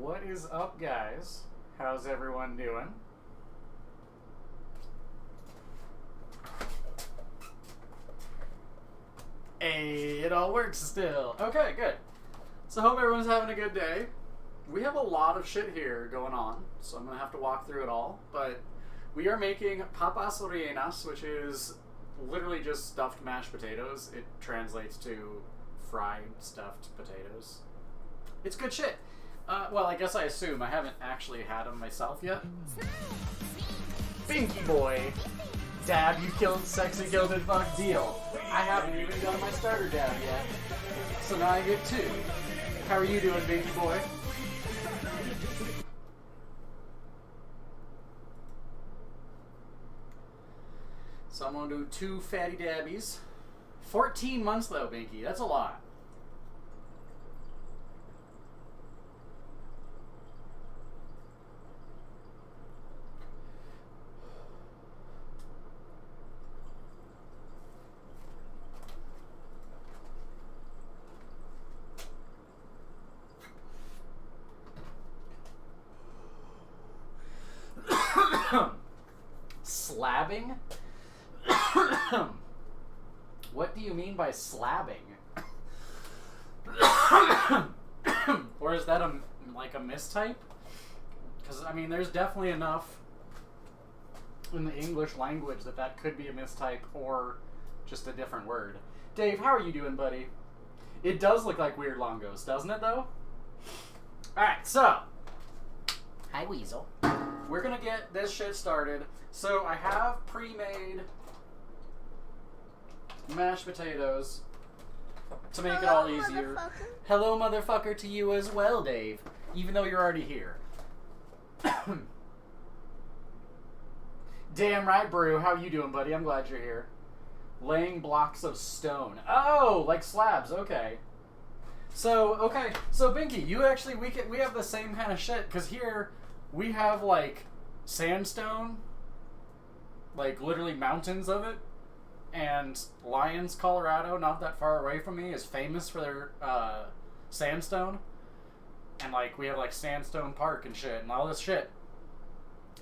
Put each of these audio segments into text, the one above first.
What is up, guys? How's everyone doing? Hey, it all works still. Okay, good. So hope everyone's having a good day. We have a lot of shit here going on, so I'm going to have to walk through it all. But we are making papas rellenas, which is literally just stuffed mashed potatoes. It translates to fried stuffed potatoes. It's good shit. Well, I guess I assume. I haven't actually had them myself yet. Binky boy. Dab, you killed sexy Kilted fuck deal. I haven't even done my starter dab yet. So now I get two. How are you doing, Binky boy? So I'm gonna do 2 fatty dabbies. 14 months though, Binky. That's a lot. Slabbing? What do you mean by slabbing? Or is that a mistype? Because, I mean, there's definitely enough in the English language that could be a mistype or just a different word. Dave, how are you doing, buddy? It does look like Weird Longos, doesn't it, though? Alright, so. Hi, Weasel. We're gonna get this shit started. So I have pre-made mashed potatoes to make it all easier. Hello, motherfucker, to you as well, Dave. Even though you're already here. Damn right, Brew. How you doing, buddy? I'm glad you're here. Laying blocks of stone. Oh, like slabs. Okay. So Binky, you actually we have the same kind of shit because here we have like sandstone, like literally mountains of it, and Lyons, Colorado, not that far away from me, is famous for their sandstone, and like we have like Sandstone Park and shit and all this shit.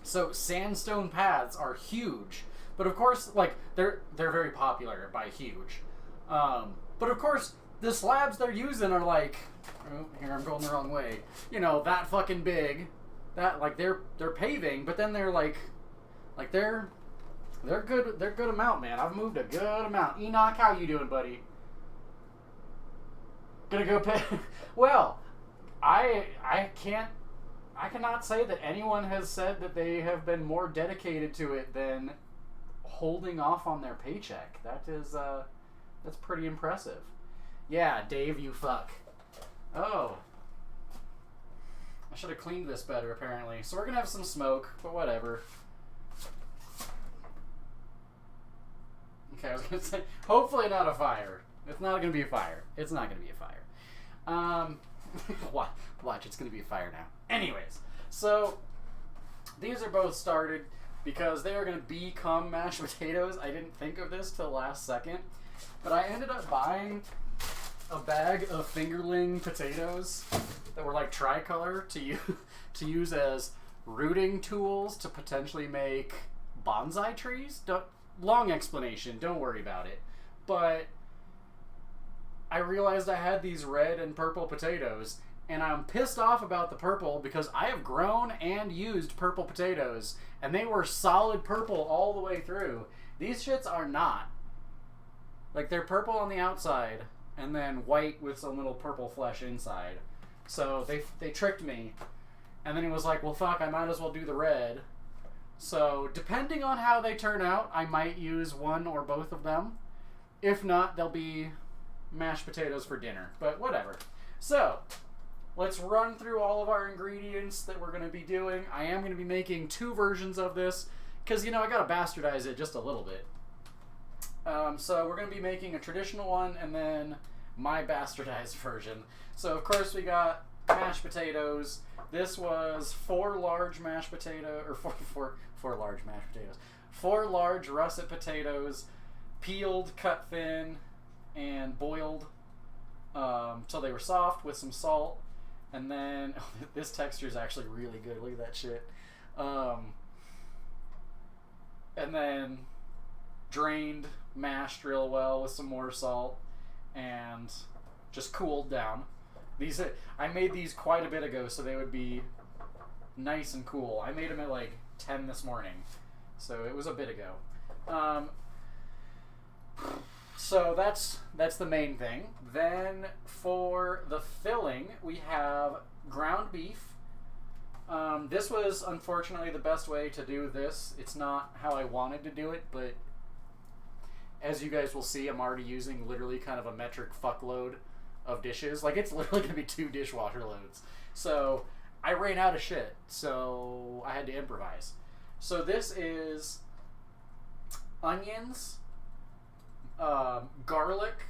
So sandstone paths are huge, but of course like they're very popular by huge, but of course the slabs they're using are like, oh, here I'm going the wrong way, you know, that fucking big. That like they're paving, but then they're like they're good amount, man. I've moved a good amount. Enoch, how you doing, buddy? Gonna go pay. Well, I cannot say that anyone has said that they have been more dedicated to it than holding off on their paycheck. That is that's pretty impressive. Yeah, Dave, you fuck. Oh. I should have cleaned this better, apparently. So we're going to have some smoke, but whatever. Okay, I was going to say, hopefully not a fire. It's not going to be a fire. It's not going to be a fire. Watch, it's going to be a fire now. Anyways, so these are both started because they are going to become mashed potatoes. I didn't think of this till last second, but I ended up buying a bag of fingerling potatoes that were like tricolor to use as rooting tools to potentially make bonsai trees. Long explanation, don't worry about it. But I realized I had these red and purple potatoes, and I'm pissed off about the purple because I have grown and used purple potatoes, and they were solid purple all the way through. These shits are not. Like, they're purple on the outside, and then white with some little purple flesh inside. So they tricked me. And then he was like, well, fuck, I might as well do the red. So depending on how they turn out, I might use one or both of them. If not, they'll be mashed potatoes for dinner. But whatever. So let's run through all of our ingredients that we're going to be doing. I am going to be making 2 versions of this because, you know, I got to bastardize it just a little bit. So we're going to be making a traditional one and then my bastardized version. So of course we got mashed potatoes. This was 4 large mashed potato, or four large mashed potatoes. 4 large russet potatoes, peeled, cut thin, and boiled till they were soft with some salt. And then this texture is actually really good. Look at that shit. And then drained, mashed real well with some more salt, and just cooled down. These I made these quite a bit ago, so they would be nice and cool. I made them at like 10 this morning, so it was a bit ago. So that's the main thing. Then for the filling, we have ground beef. This was unfortunately the best way to do this. It's not how I wanted to do it, but as you guys will see, I'm already using literally kind of a metric fuckload of dishes. Like, it's literally going to be 2 dishwasher loads. So I ran out of shit, so I had to improvise. So this is onions, garlic,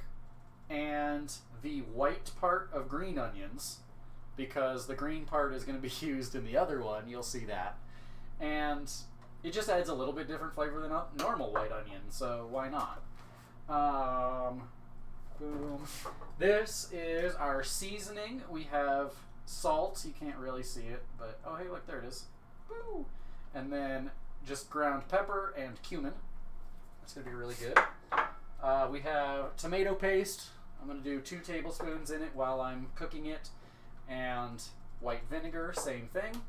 and the white part of green onions, because the green part is going to be used in the other one. You'll see that. And it just adds a little bit different flavor than a normal white onion, so why not? Boom. This is our seasoning. We have salt. You can't really see it, but oh hey, look, there it is. Woo! And then just ground pepper and cumin. That's going to be really good. We have tomato paste. I'm going to do 2 tablespoons in it while I'm cooking it. And white vinegar, same thing.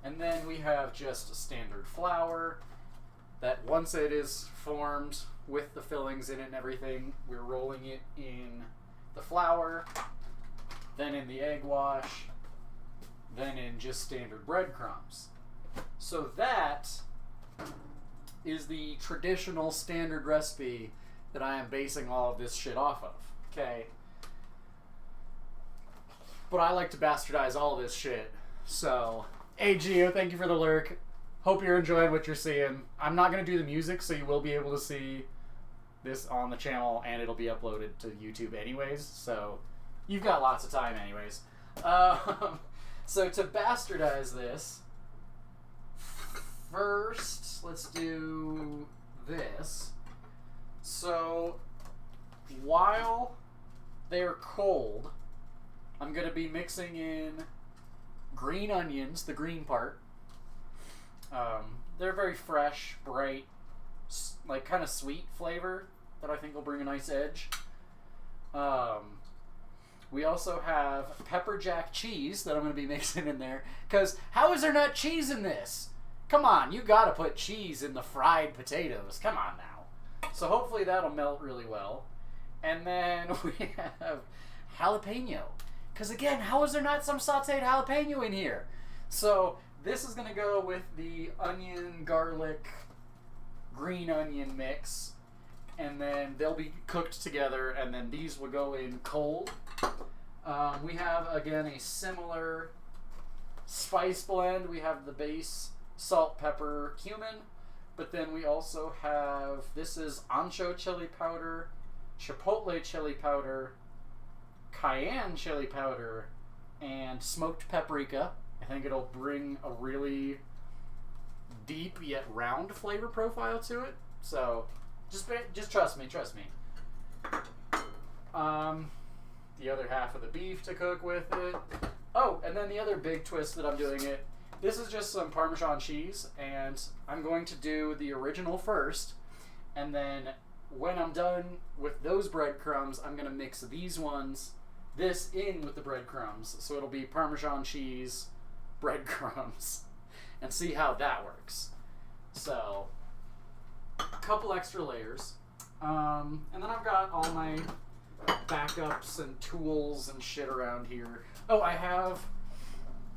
And then we have just standard flour that once it is formed with the fillings in it and everything, we're rolling it in the flour, then in the egg wash, then in just standard breadcrumbs. So that is the traditional standard recipe that I am basing all of this shit off of. Okay? But I like to bastardize all this shit. So, hey Gio, thank you for the lurk. Hope you're enjoying what you're seeing. I'm not going to do the music, so you will be able to see this on the channel, and it'll be uploaded to YouTube anyways, so you've got lots of time anyways. So to bastardize this, first, let's do this. So, while they're cold, I'm going to be mixing in green onions, the green part. They're very fresh, bright, like kind of sweet flavor that I think will bring a nice edge. We also have pepper jack cheese that I'm going to be mixing in there. Because how is there not cheese in this? Come on, you got to put cheese in the fried potatoes. Come on now. So hopefully that'll melt really well. And then we have jalapeno. Because again, how is there not some sauteed jalapeno in here? So this is going to go with the onion, garlic, green onion mix. And then they'll be cooked together. And then these will go in cold. We have, again, a similar spice blend. We have the base salt, pepper, cumin. But then we also have, this is ancho chili powder, chipotle chili powder, cayenne chili powder, and smoked paprika. I think it'll bring a really deep yet round flavor profile to it. So just trust me. The other half of the beef to cook with it. Oh, and then the other big twist that I'm doing it. This is just some Parmesan cheese, and I'm going to do the original first, and then when I'm done with those breadcrumbs, I'm going to mix this in with the breadcrumbs, so it'll be Parmesan cheese, breadcrumbs, and see how that works. So, a couple extra layers, and then I've got all my backups and tools and shit around here. Oh,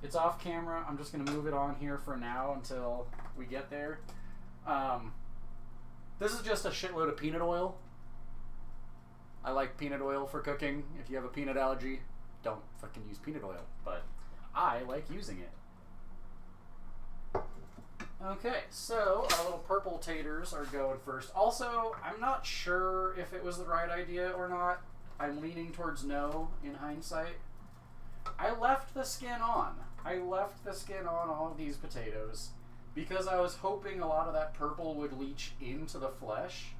it's off camera. I'm just going to move it on here for now until we get there. This is just a shitload of peanut oil. I like peanut oil for cooking. If you have a peanut allergy, don't fucking use peanut oil. But I like using it. Okay, so our little purple taters are going first. Also, I'm not sure if it was the right idea or not. I'm leaning towards no in hindsight. I left the skin on. I left the skin on all of these potatoes because I was hoping a lot of that purple would leach into the flesh.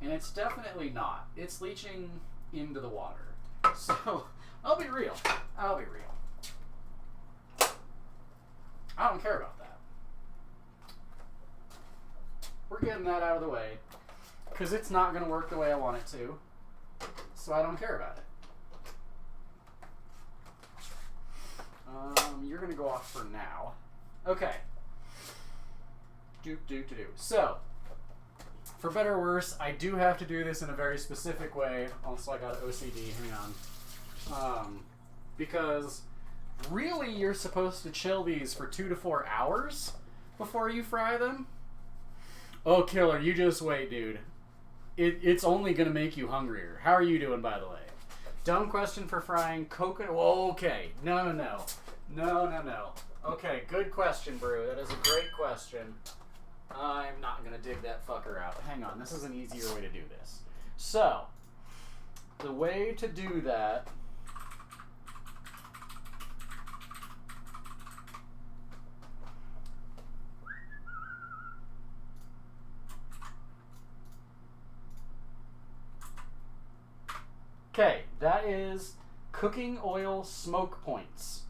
And it's definitely not. It's leaching into the water. So, I'll be real. I don't care about that. We're getting that out of the way because it's not going to work the way I want it to, so I don't care about it. You're going to go off for now. Okay. So, for better or worse, I do have to do this in a very specific way. Also, I got OCD. Hang on. Because really, you're supposed to chill these for 2 to 4 hours before you fry them. Oh, killer, you just wait, dude. It's only going to make you hungrier. How are you doing, by the way? Dumb question for frying coconut. Whoa, okay. No. Okay, good question, Brew. That is a great question. I'm not going to dig that fucker out. Hang on, this is an easier way to do this. So, the way to do that... Okay, that is cooking oil smoke points.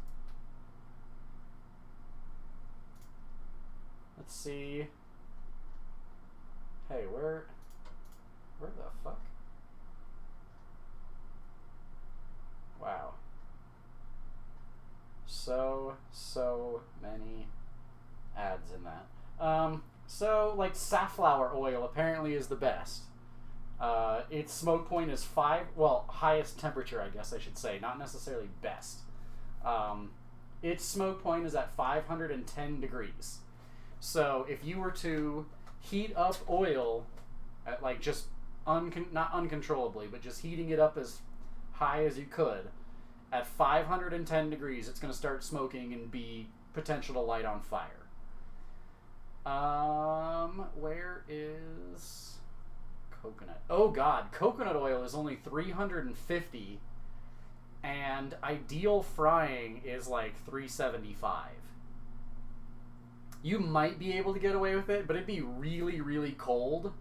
Let's see. Hey, where the fuck? Wow. So many ads in that. So, like, safflower oil apparently is the best. Its smoke point is highest temperature, I guess I should say, not necessarily best. Its smoke point is at 510 degrees. So if you were to heat up oil at like just not uncontrollably, but just heating it up as high as you could, at 510 degrees, it's going to start smoking and be potential to light on fire. Where is coconut? Oh god, coconut oil is only 350, and ideal frying is like 375. You might be able to get away with it, but it'd be really, really cold.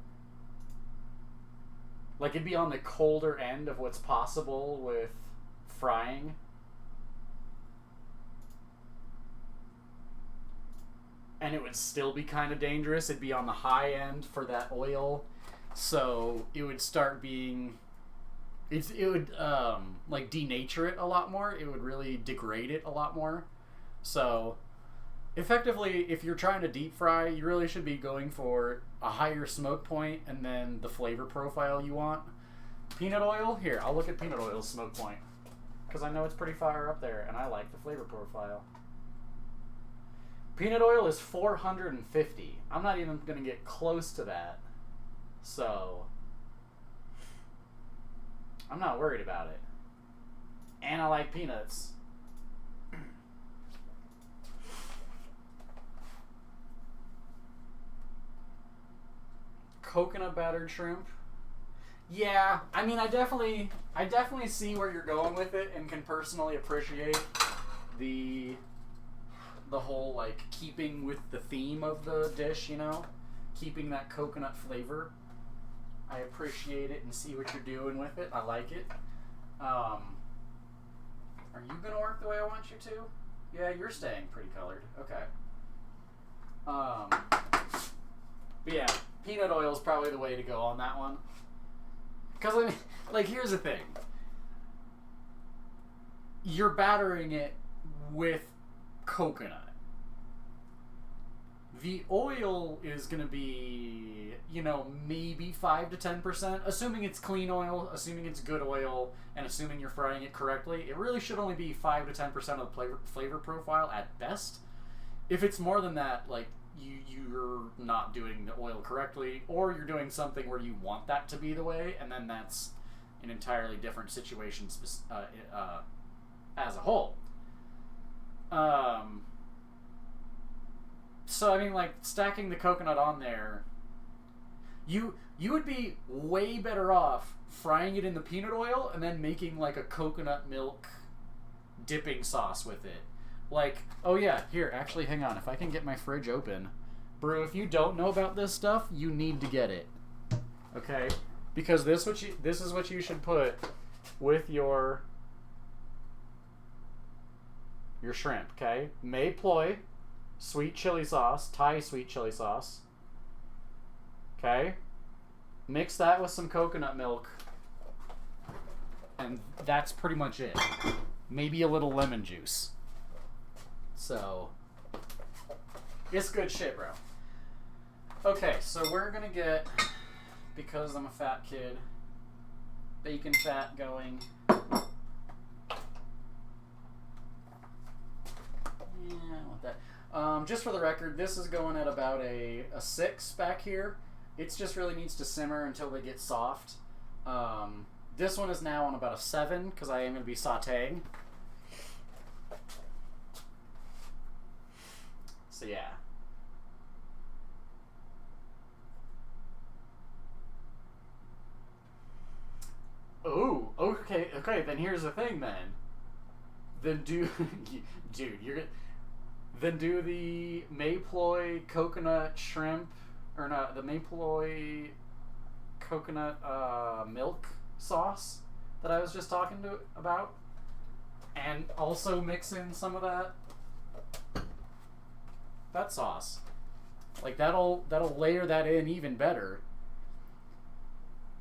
Like, it'd be on the colder end of what's possible with frying. And it would still be kind of dangerous. It'd be on the high end for that oil. So it would start being... It would, like, denature it a lot more. It would really degrade it a lot more. So... effectively, if you're trying to deep fry, you really should be going for a higher smoke point and then the flavor profile you want. Peanut oil? Here, I'll look at peanut oil's smoke point. Because I know it's pretty far up there, and I like the flavor profile. Peanut oil is 450. I'm not even going to get close to that. So, I'm not worried about it. And I like peanuts. Coconut battered shrimp. Yeah, I mean, I definitely see where you're going with it, and can personally appreciate the whole, like, keeping with the theme of the dish, you know, keeping that coconut flavor. I appreciate it and see what you're doing with it. I like it. Are you gonna work the way I want you to? Yeah, you're staying pretty colored. Okay. But yeah, peanut oil is probably the way to go on that one. Because, I mean, like, here's the thing. You're battering it with coconut. The oil is going to be, you know, maybe 5 to 10%. Assuming it's clean oil, assuming it's good oil, and assuming you're frying it correctly, it really should only be 5 to 10% of the flavor profile at best. If it's more than that, like, you're not doing the oil correctly, or you're doing something where you want that to be the way, and then that's an entirely different situation as a whole. So, I mean, like, stacking the coconut on there, you would be way better off frying it in the peanut oil and then making, like, a coconut milk dipping sauce with it. Like, oh yeah, here, actually, hang on. If I can get my fridge open. Brew, if you don't know about this stuff, you need to get it. Okay? Because this is what you should put with your shrimp, okay? May ploy, sweet chili sauce, Thai sweet chili sauce. Okay? Mix that with some coconut milk. And that's pretty much it. Maybe a little lemon juice. So, it's good shit, bro. Okay, so we're gonna get, because I'm a fat kid, bacon fat going. Yeah, I want that. Just for the record, this is going at about a 6 back here. It just really needs to simmer until they get soft. This one is now on about a 7 because I am going to be sauteing. So yeah. Oh, okay, then here's the thing then. Then do, dude, then do the Mayploy coconut shrimp, or not, the Mayploy coconut milk sauce that I was just talking about, and also mix in some of that sauce. Like that'll layer that in even better.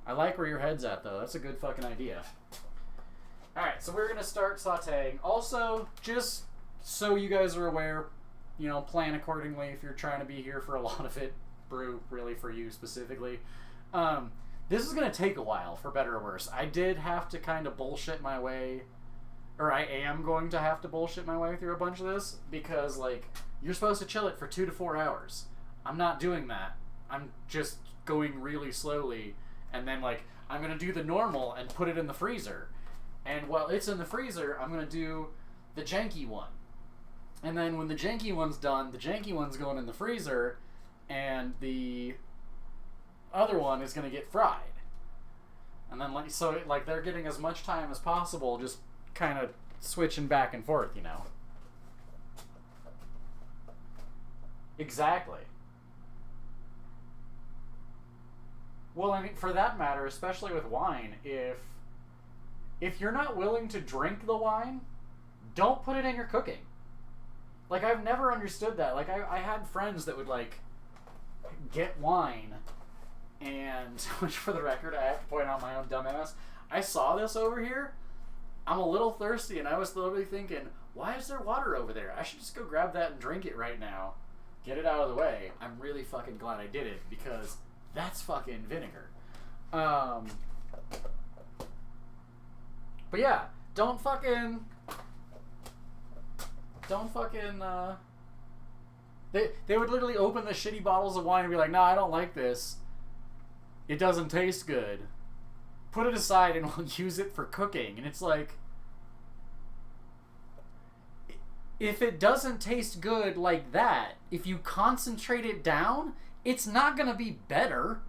I like where your head's at though. That's a good fucking idea. Alright, so we're gonna start sauteing. Also, just so you guys are aware, you know, plan accordingly if you're trying to be here for a lot of it. Brew really for you specifically. This is going to take a while, for better or worse. I did have to kind of bullshit my way, or I am going to have to bullshit my way through a bunch of this, because, like, you're supposed to chill it for 2 to 4 hours. I'm not doing that. I'm just going really slowly, and then, like, I'm going to do the normal and put it in the freezer. And while it's in the freezer, I'm going to do the janky one. And then when the janky one's done, the janky one's going in the freezer, and the other one is going to get fried. And then, like, so, like, they're getting as much time as possible, just kind of switching back and forth, you know? Exactly. Well, I mean, for that matter, especially with wine, if you're not willing to drink the wine, don't put it in your cooking. Like, I've never understood that. Like, I had friends that would, like, get wine, and, which for the record, I have to point out my own dumbass, I saw this over here, I'm a little thirsty, and I was literally thinking, why is there water over there? I should just go grab that and drink it right now. Get it out of the way. I'm really fucking glad I did it, because that's fucking vinegar. But yeah, don't fucking, they would literally open the shitty bottles of wine and be like, nah, I don't like this. It doesn't taste good. Put it aside and we'll use it for cooking. And it's like, if it doesn't taste good like that, if you concentrate it down, it's not going to be better.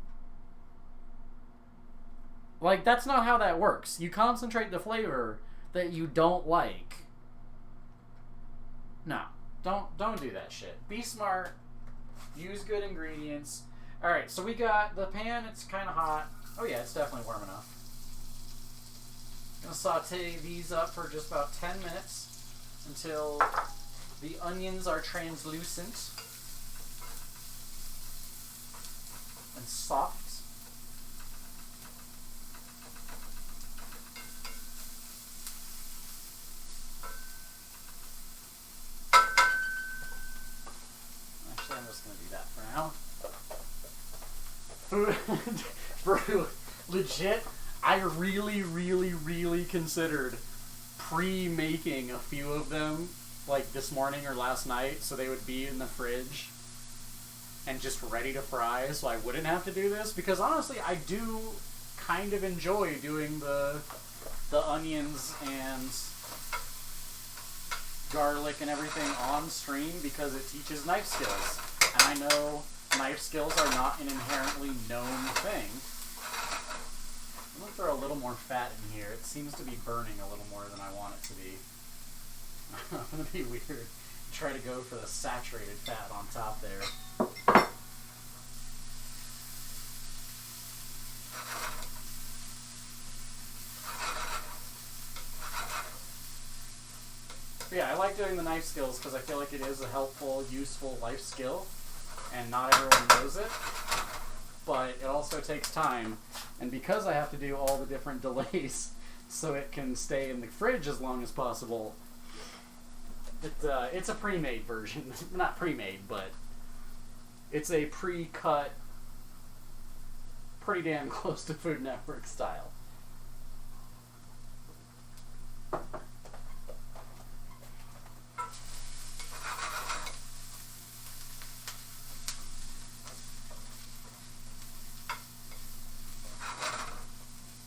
Like, that's not how that works. You concentrate the flavor that you don't like. No. Don't do that shit. Be smart. Use good ingredients. Alright, so we got the pan. It's kind of hot. Oh yeah, it's definitely warm enough. Gonna saute these up for just about 10 minutes until the onions are translucent and soft. Actually, I'm just gonna do that for now. For legit, I really considered pre-making a few of them, like this morning or last night, so they would be in the fridge and just ready to fry, so I wouldn't have to do this, because honestly, I do kind of enjoy doing the onions and garlic and everything on stream, because it teaches knife skills, and I know knife skills are not an inherently known thing. I'm going to throw a little more fat in here. It seems to be burning a little more than I want it to be. I'm going to be weird. Try to go for the saturated fat on top there. yeah, I like doing the knife skills because I feel like it is a helpful, useful life skill, and not everyone knows it. But it also takes time, and because I have to do all the different delays so it can stay in the fridge as long as possible, it's a pre-made version. Not pre-made, but it's a pre-cut, pretty damn close to Food Network style.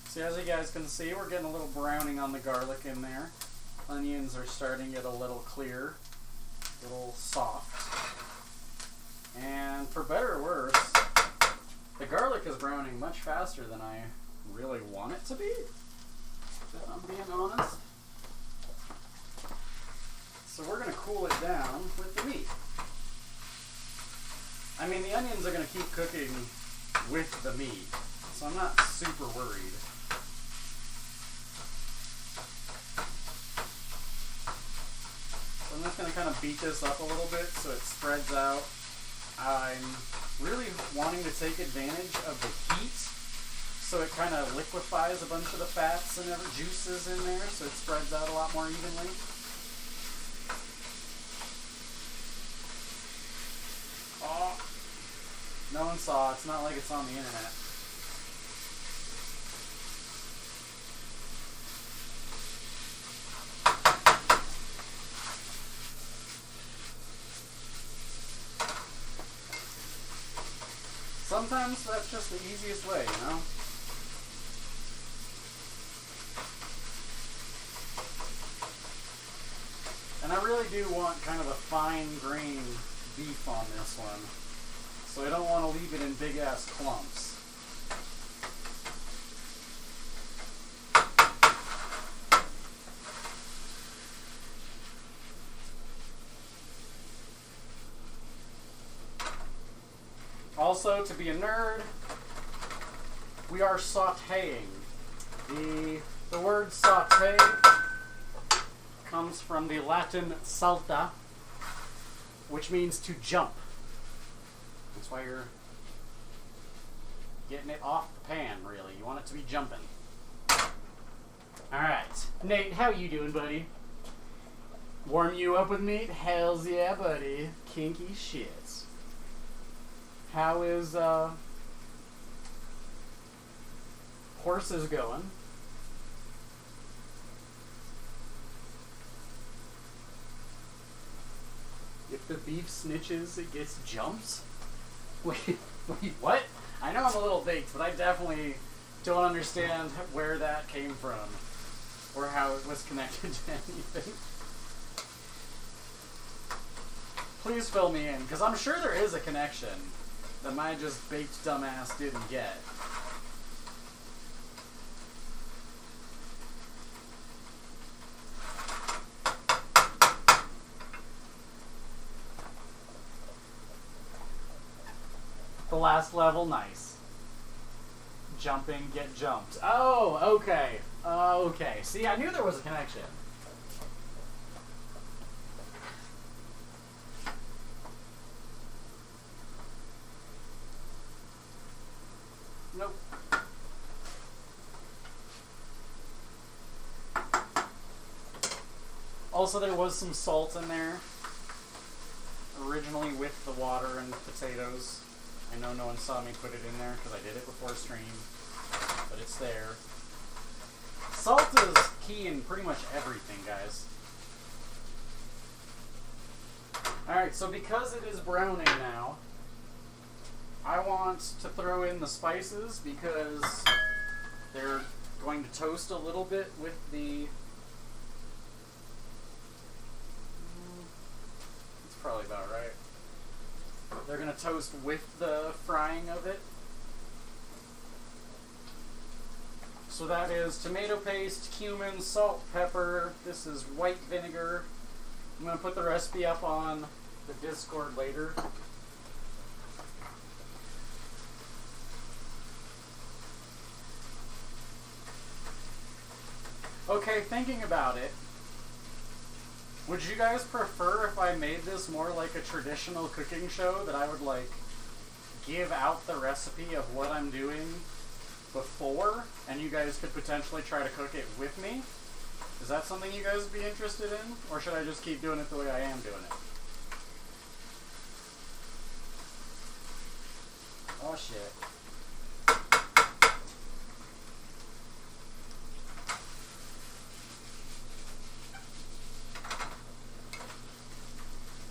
So as you guys can see, we're getting a little browning on the garlic in there. Onions are starting to get a little clear, a little soft. And for better or worse, the garlic is browning much faster than I really want it to be, if I'm being honest. So we're going to cool it down with the meat. I mean, the onions are going to keep cooking with the meat, so I'm not super worried. So I'm just going to kind of beat this up a little bit so it spreads out. I'm really wanting to take advantage of the heat so it kind of liquefies a bunch of the fats and juices in there so it spreads out a lot more evenly. Oh, no one saw. It's not like it's on the internet. Sometimes that's just the easiest way, you know? And I really do want kind of a fine-grained beef on this one. So I don't want to leave it in big-ass clumps. Also, to be a nerd, we are sautéing. The word sauté comes from the Latin salta, which means to jump. That's why you're getting it off the pan, really. You want it to be jumping. Alright. Nate, how you doing, buddy? Warm you up with meat? Hells yeah, buddy. Kinky shit. How is horses going? If the beef snitches, it gets jumps? Wait, what? I know I'm a little baked, but I definitely don't understand where that came from or how it was connected to anything. Please fill me in, because I'm sure there is a connection that my just baked dumbass didn't get. The last level, nice. Jumping, get jumped. Oh, okay. Okay. See, I knew there was a connection. Nope. Also, there was some salt in there. Originally with the water and potatoes. I know no one saw me put it in there because I did it before stream. But it's there. Salt is key in pretty much everything, guys. Alright, so because it is browning now, I want to throw in the spices because they're going to toast a little bit with the... It's probably about right. They're going to toast with the frying of it. So that is tomato paste, cumin, salt, pepper. This is white vinegar. I'm going to put the recipe up on the Discord later. Okay, thinking about it, Would you guys prefer if I made this more like a traditional cooking show, that I would like give out the recipe of what I'm doing before, and you guys could potentially try to cook it with me? Is that something you guys would be interested in? Or should I just keep doing it the way I am doing it? Oh shit.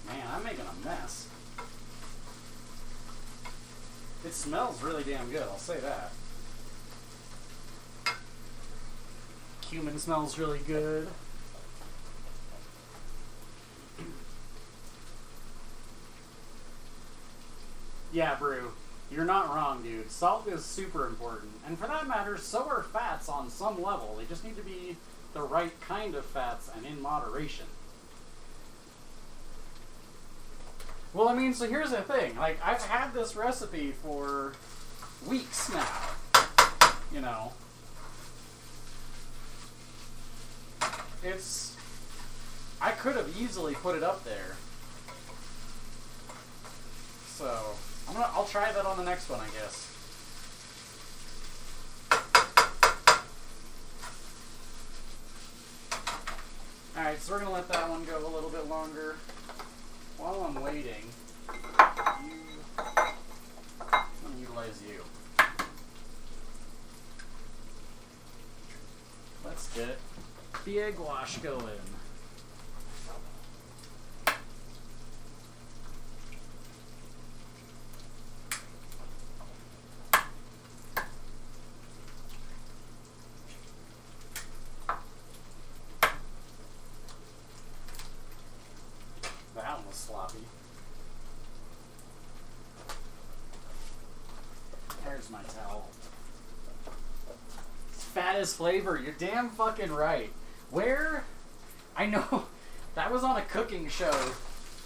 Man, I'm making a mess. It smells really damn good, I'll say that. Cumin smells really good. Yeah, Brew. You're not wrong, dude. Salt is super important. And for that matter, so are fats on some level. They just need to be the right kind of fats and in moderation. Well, I mean, so here's the thing. Like, I've had this recipe for weeks now. You know. It's... I could have easily put it up there. So, I'll try that on the next one, I guess. Alright, so we're going to let that one go a little bit longer. While I'm waiting, I'm going to utilize you. Let's get the egg wash going. That one was sloppy. There's my towel. Fat as flavor. You're damn fucking right. Where? I know that was on a cooking show,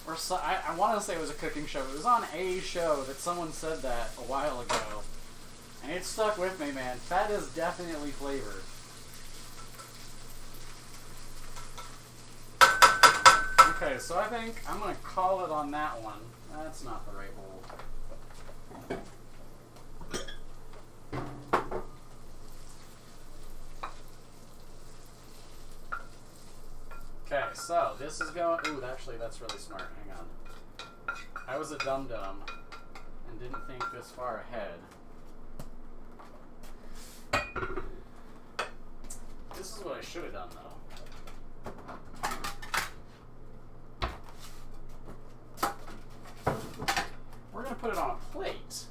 or so, I want to say it was a cooking show. It was on a show that someone said that a while ago, and it stuck with me, man. Fat is definitely flavor. Okay, so I think I'm going to call it on that one. That's not the right bowl. Okay, so this is going... Ooh, actually, that's really smart. Hang on. I was a dum-dum and didn't think this far ahead. This is what I should have done, though. We're going to put it on a plate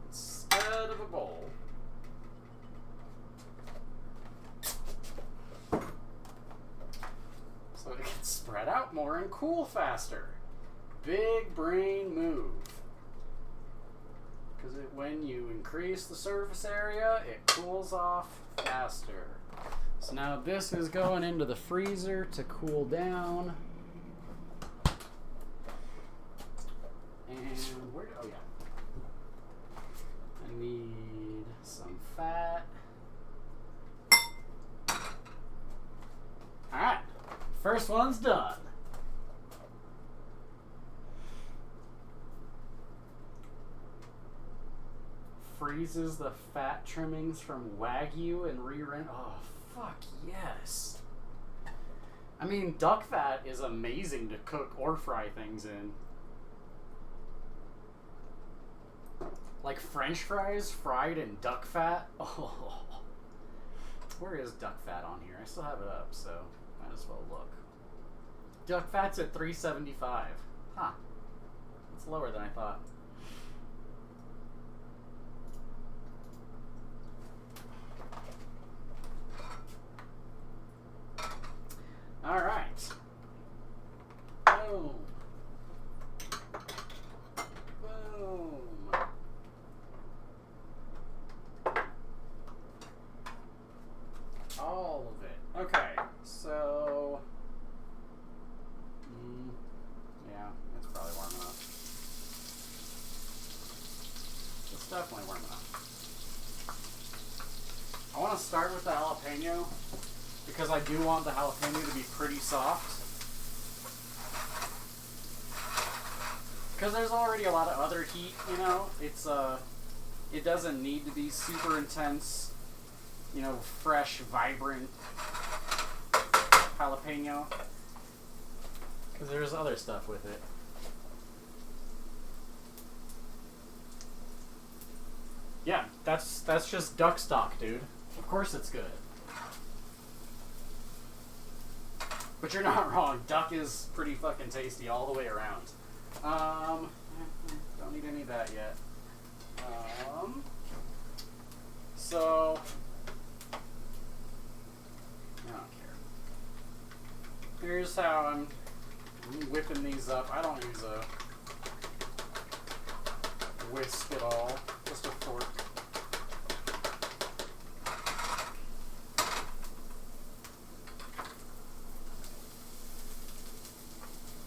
instead of a bowl. So it can spread out more and cool faster. Big brain move. Because when you increase the surface area, it cools off faster. So now this is going into the freezer to cool down. And where? Oh yeah. I need some fat. All right. First one's done. Freezes the fat trimmings from Wagyu and re-rent. Oh, fuck yes. I mean, duck fat is amazing to cook or fry things in. Like French fries fried in duck fat. Oh. Where is duck fat on here? I still have it up, so might as well look. Duck fat's at $3.75. Huh. That's lower than I thought. All right. Boom. Boom. All of it. Okay, so... yeah, it's probably warm enough. It's definitely warm enough. I want to start with the jalapeno because I do want the jalapeno to be pretty soft. because there's already a lot of other heat, you know, it's, it doesn't need to be super intense, you know, fresh, vibrant jalapeno, because there's other stuff with it. Yeah, that's just duck stock, dude. Of course it's good. But you're not wrong. Duck is pretty fucking tasty all the way around. Don't need any of that yet. So I don't care. Here's how I'm whipping these up. I don't use a whisk at all. Just a fork.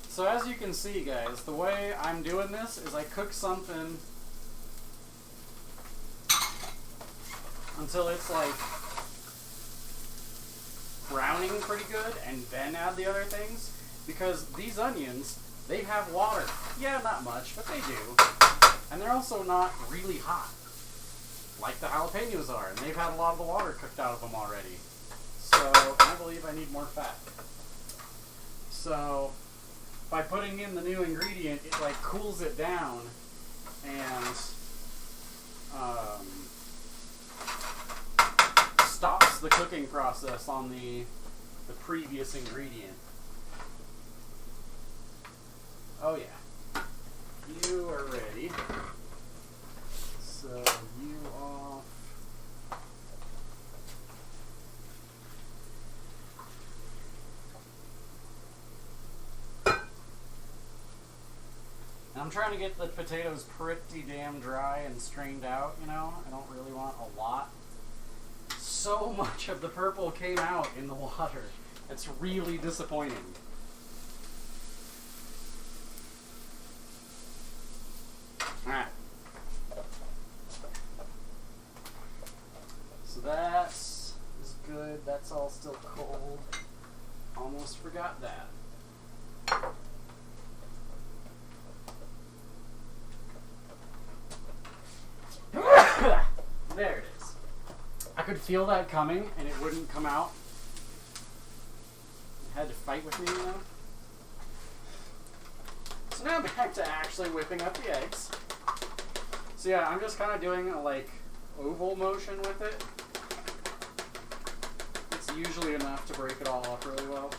So as you can see, guys, the way I'm doing this is I cook something until it's like browning pretty good and then add the other things, because these onions, they have water. Yeah, not much, but they do. And they're also not really hot, like the jalapenos are, and they've had a lot of the water cooked out of them already. So I believe I need more fat. So by putting in the new ingredient, it like cools it down and stops the cooking process on the previous ingredient. Oh yeah, you are ready. So you off. I'm trying to get the potatoes pretty damn dry and strained out, you know? I don't really want a lot. So much of the purple came out in the water. It's really disappointing. Alright. So that is good. That's all still cold. Almost forgot that. There it is. I could feel that coming and it wouldn't come out. It had to fight with me, you know? So now back to actually whipping up the eggs. So yeah, I'm just kind of doing a like oval motion with it. It's usually enough to break it all up really well.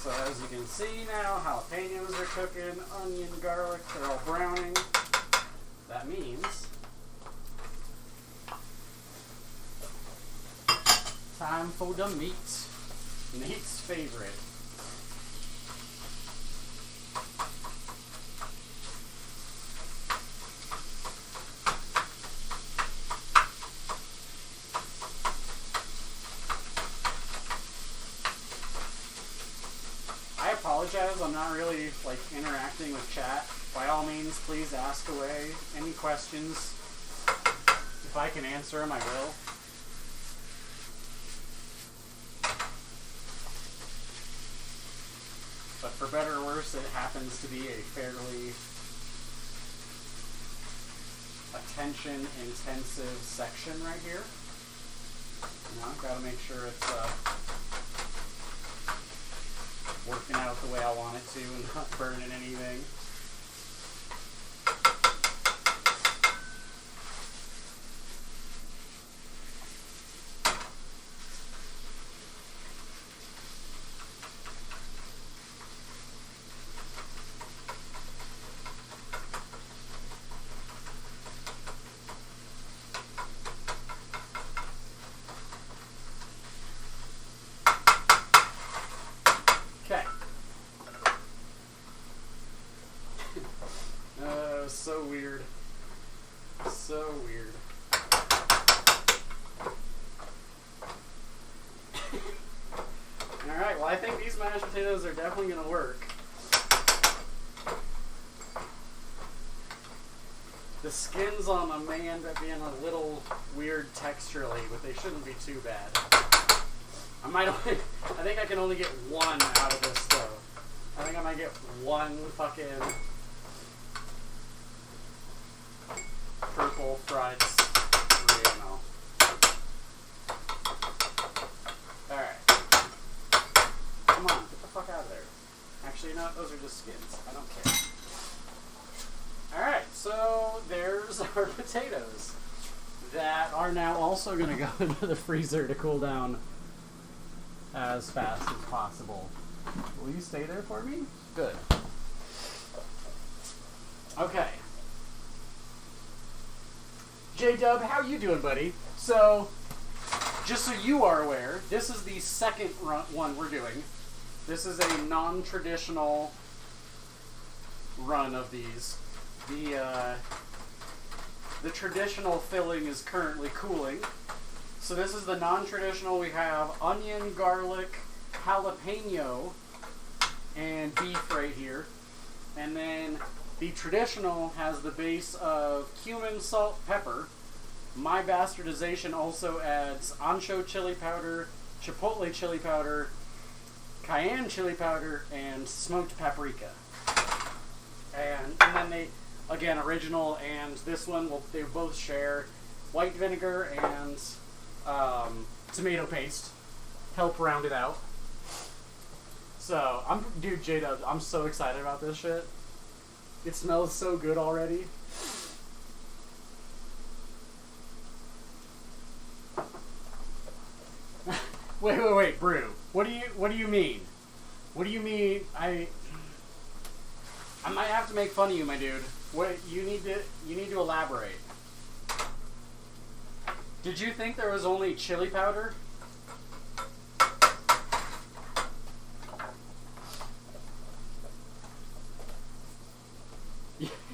As you can see now, jalapenos are cooking, onion, garlic, they're all browning. That means time for the meat. Nate's favorite. I apologize, I'm not really like interacting with chat. By all means, please ask away any questions. If I can answer them, I will. But for better or worse, it happens to be a fairly attention-intensive section right here. You know, gotta make sure it's working out the way I want it to and not burning anything. so weird. So weird. Alright, well I think these mashed potatoes are definitely going to work. The skins on them may end up being a little weird texturally, but they shouldn't be too bad. I think I can only get one out of this though. I think I might get one fucking purple fried Relleno. Alright. Come on, get the fuck out of there. Actually, no, those are just skins. I don't care. Alright, so there's our potatoes that are now also going to go into the freezer to cool down as fast as possible. Will you stay there for me? Good. Okay. J-Dub, how you doing, buddy? So, just so you are aware, this is the second one we're doing. This is a non-traditional run of these. The traditional filling is currently cooling. So this is the non-traditional. We have onion, garlic, jalapeno, and beef right here. And then the traditional has the base of cumin, salt, pepper. My bastardization also adds ancho chili powder, chipotle chili powder, cayenne chili powder, and smoked paprika. And then they, again, original and this one, they both share white vinegar and tomato paste. Help round it out. So, dude, J-Dub, I'm so excited about this shit. It smells so good already. Wait, Brew. What do you mean? What do you mean? I might have to make fun of you, my dude. What you need to elaborate. Did you think there was only chili powder?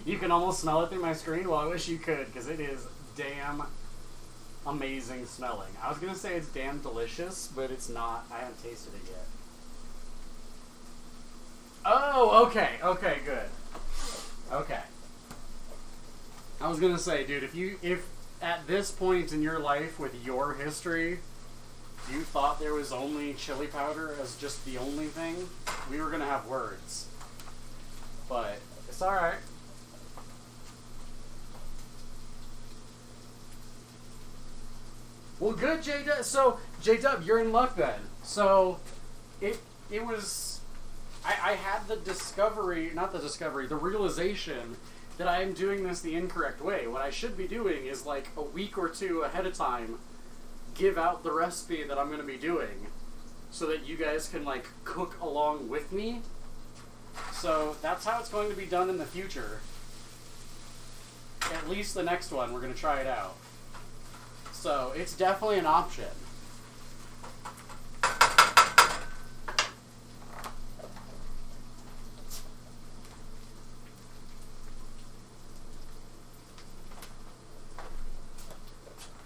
You can almost smell it through my screen. Well, I wish you could, because it is damn amazing smelling. I was gonna say it's damn delicious, but it's not. I haven't tasted it yet. Oh, okay, good. Okay. I was gonna say, dude, if at this point in your life with your history, you thought there was only chili powder as just the only thing, we were gonna have words. But it's alright. Well, good, J-Dub. So, J-Dub, you're in luck then. So, it was... I had the the realization that I am doing this the incorrect way. What I should be doing is, like, a week or two ahead of time, give out the recipe that I'm going to be doing, so that you guys can, like, cook along with me. So, that's how it's going to be done in the future. At least the next one, we're going to try it out. So, it's definitely an option.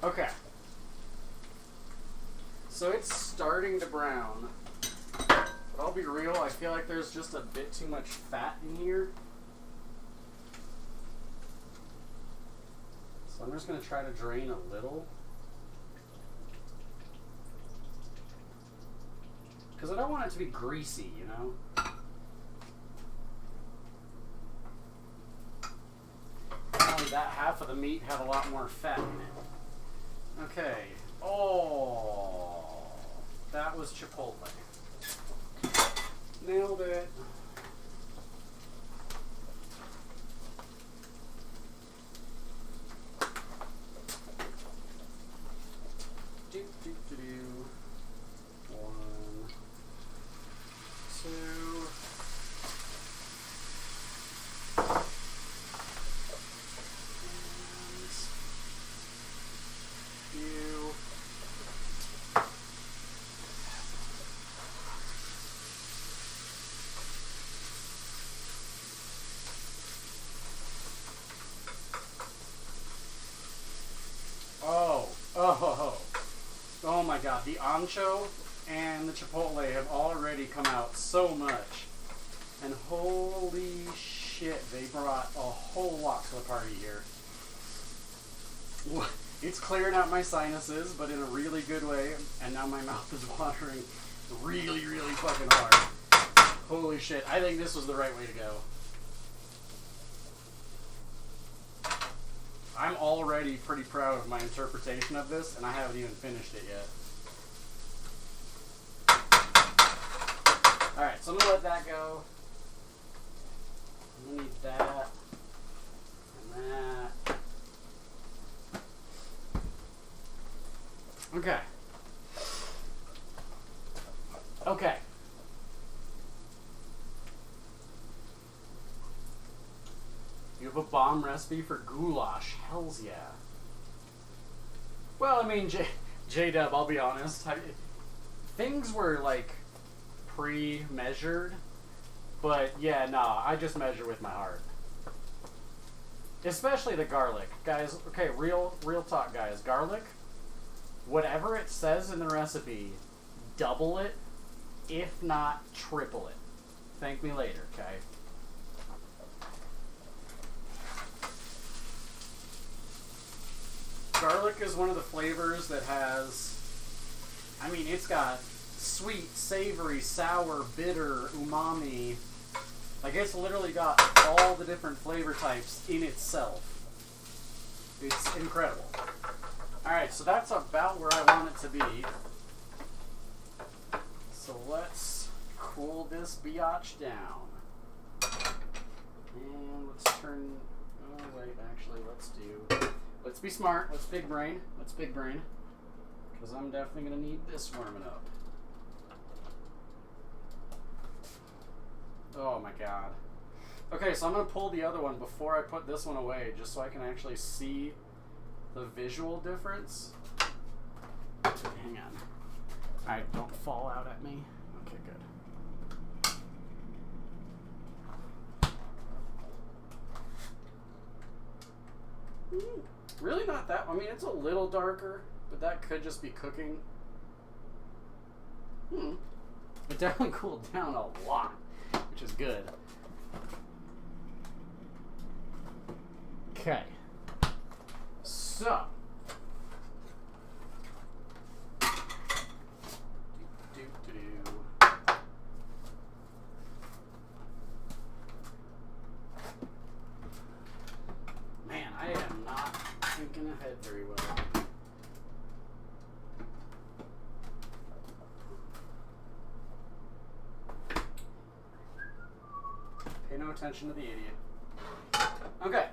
Okay. So it's starting to brown. But I'll be real, I feel like there's just a bit too much fat in here. So I'm just going to try to drain a little. Because I don't want it to be greasy, you know? Apparently that half of the meat had a lot more fat in it. Okay. Oh, that was chipotle. Nailed it. One, two. god, the ancho and the chipotle have already come out so much. And holy shit, they brought a whole lot to the party here. It's clearing out my sinuses, but in a really good way, and now my mouth is watering really, really fucking hard. Holy shit, I think this was the right way to go. I'm already pretty proud of my interpretation of this, and I haven't even finished it yet. Alright, so I'm gonna let that go. I'm gonna need that. And that. Okay. Okay. You have a bomb recipe for goulash. Hells yeah. Well, I mean, J-Dub, I'll be honest. Things were, like, pre-measured. But, yeah, nah, I just measure with my heart. Especially the garlic. Guys, okay, real talk, guys. Garlic, whatever it says in the recipe, double it, if not triple it. Thank me later, okay? Garlic is one of the flavors that has, I mean, it's got sweet, savory, sour, bitter, umami. Like, it's literally got all the different flavor types in itself. It's incredible. Alright, so that's about where I want it to be. So let's cool this biatch down. And let's turn, oh wait, actually, let's be smart, let's big brain, because I'm definitely going to need this warming up. Oh my god. Okay, so I'm going to pull the other one before I put this one away, just so I can actually see the visual difference. Hang on. Alright, don't fall out at me. Okay, good. Really not that, I mean, it's a little darker, but that could just be cooking. It definitely cooled down a lot, which is good. Okay. So. Man, I am not thinking ahead very well. Pay no attention to the idiot. Okay.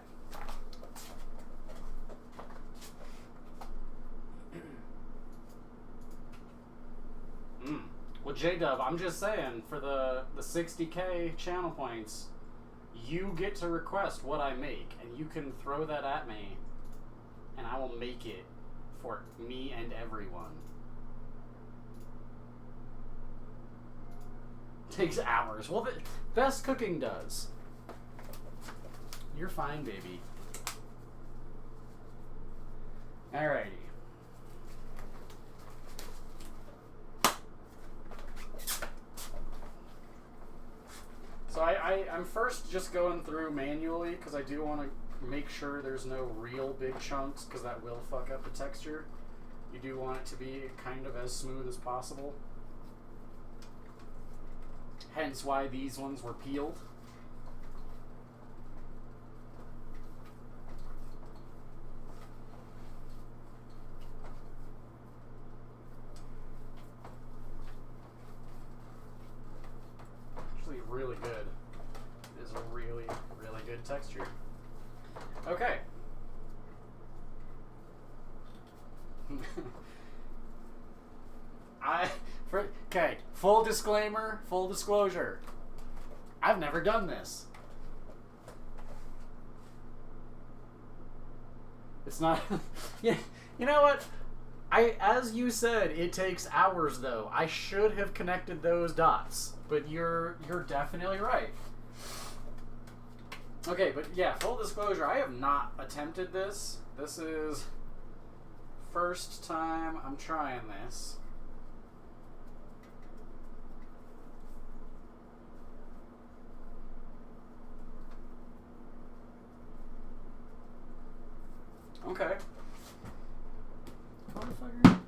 Well, J-Dub, I'm just saying, for the 60K channel points, you get to request what I make, and you can throw that at me, and I will make it for me and everyone. Takes hours. Well, the best cooking does. You're fine, baby. Alrighty. So I'm first just going through manually because I do want to make sure there's no real big chunks because that will fuck up the texture. You do want it to be kind of as smooth as possible. Hence why these ones were peeled. Actually really good. It is a really, really good texture. Okay. Okay, full disclaimer, full disclosure. I've never done this. It's not... Yeah, you know what? As you said, it takes hours, though. I should have connected those dots, but you're definitely right. Okay, but yeah, full disclosure, I have not attempted this. This is first time I'm trying this. Okay. Motherfucker.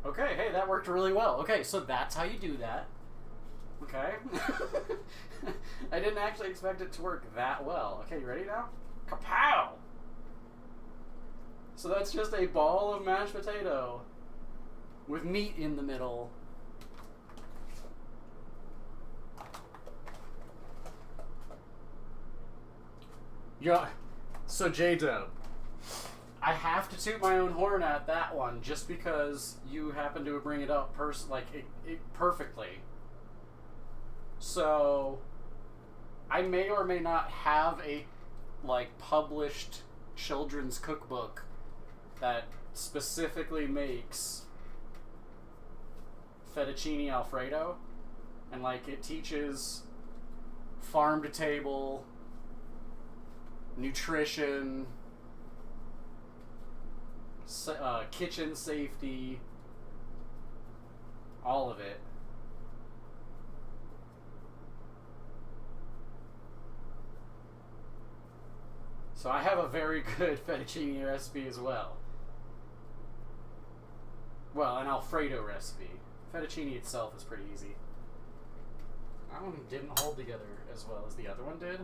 Okay, hey, that worked really well. Okay, so that's how you do that. Okay. I didn't actually expect it to work that well. Okay, you ready now? Kapow! So that's just a ball of mashed potato with meat in the middle. Yeah. So J-Dub, I have to toot my own horn at that one just because you happen to bring it up perfectly. So I may or may not have a published children's cookbook that specifically makes fettuccine alfredo, and it teaches farm to table nutrition, kitchen safety, all of it. So I have a very good fettuccine recipe as well. Well, an Alfredo recipe. Fettuccine itself is pretty easy. That one didn't hold together as well as the other one did.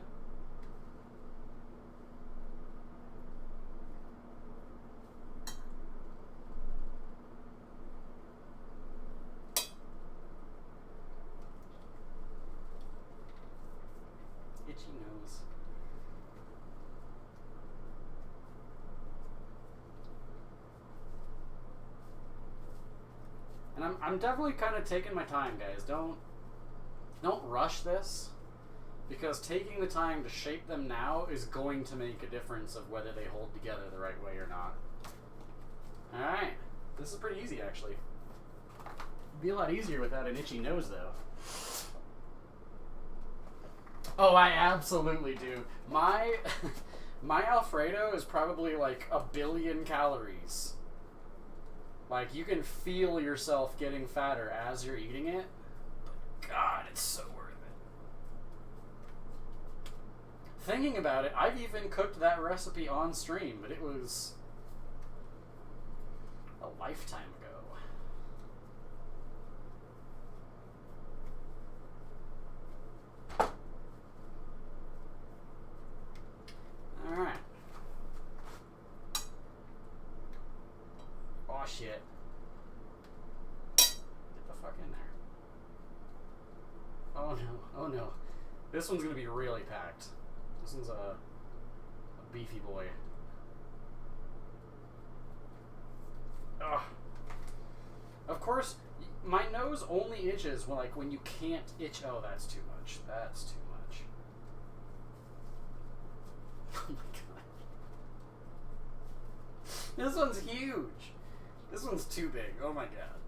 Itchy nose. And I'm definitely kind of taking my time, guys. Don't rush this, because taking the time to shape them now is going to make a difference of whether they hold together the right way or not. Alright. This is pretty easy, actually. It'd be a lot easier without an itchy nose, though. Oh, I absolutely do. My Alfredo is probably 1 billion calories. You can feel yourself getting fatter as you're eating it. But God, it's so worth it. Thinking about it, I've even cooked that recipe on stream, but it was a lifetime ago. Alright. Oh shit. Get the fuck in there. Oh no, oh no. This one's gonna be really packed. This one's a beefy boy. Ugh. Of course, my nose only itches when you can't itch. Oh, that's too much. That's too much. Oh my god. This one's huge. This one's too big. Oh my god.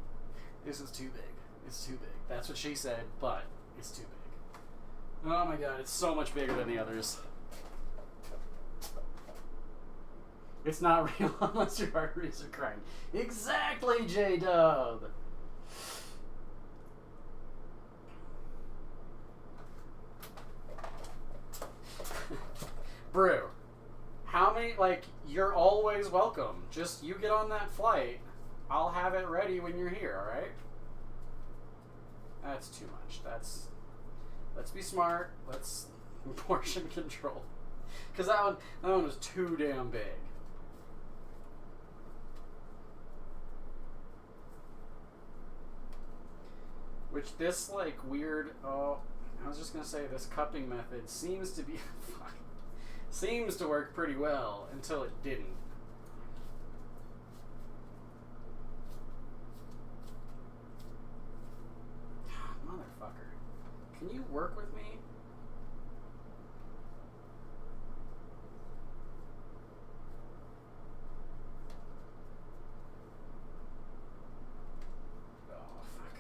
This is too big. It's too big. That's what she said, but it's too big. Oh my god, it's so much bigger than the others. It's not real unless your arteries are crying. Exactly, J-Dub! Brew. How many, you're always welcome. Just, you get on that flight, I'll have it ready when you're here, alright? That's too much. Let's be smart. Let's portion control. Because that one was too damn big. Which this, weird, I was just going to say, this cupping method seems to be, seems to work pretty well until it didn't. Motherfucker. Can you work with me? Oh, fuck.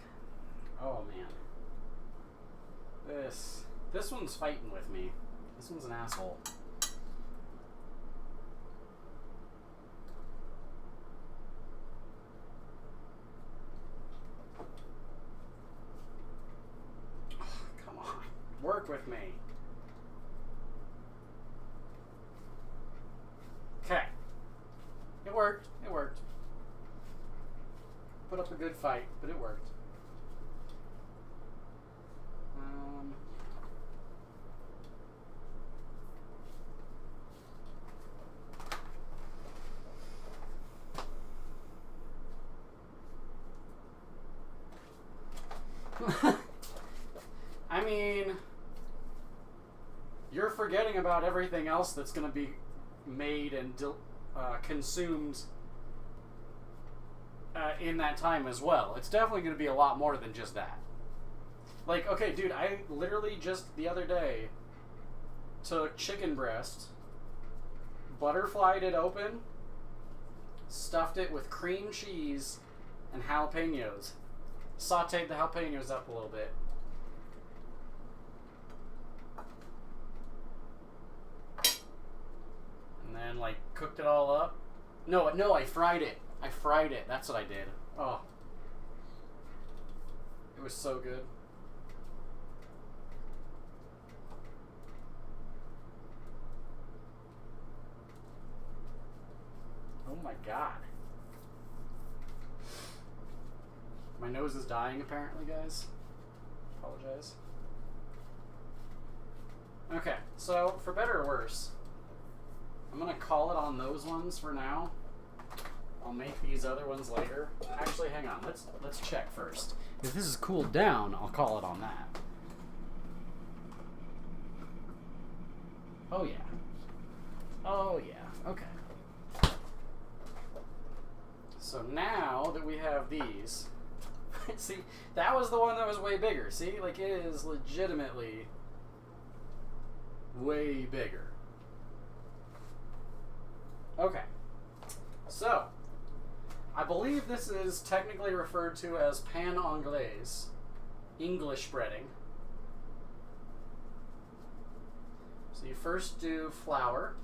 Oh, man. This one's fighting with me. This one's an asshole. work with me. Okay. It worked. It worked. Put up a good fight, but it worked. I mean, you're forgetting about everything else that's going to be made and consumed in that time as well. It's definitely going to be a lot more than just that. Like, okay, dude, I literally just the other day took chicken breast, butterflied it open, stuffed it with cream cheese and jalapenos, sauteed the jalapenos up a little bit. And then, like, cooked it all up. No, I fried it. I fried it. That's what I did. Oh. It was so good. Oh my god. My nose is dying apparently, guys. Apologize. Okay, so for better or worse, I'm gonna call it on those ones for now. I'll make these other ones later. Actually, hang on. Let's check first. If this is cooled down, I'll call it on that. Oh yeah. Oh yeah. Okay. So now that we have these, see, that was the one that was way bigger. See, like it is legitimately way bigger. Okay. So, I believe this is technically referred to as pan anglaise, English breading. So you first do flour.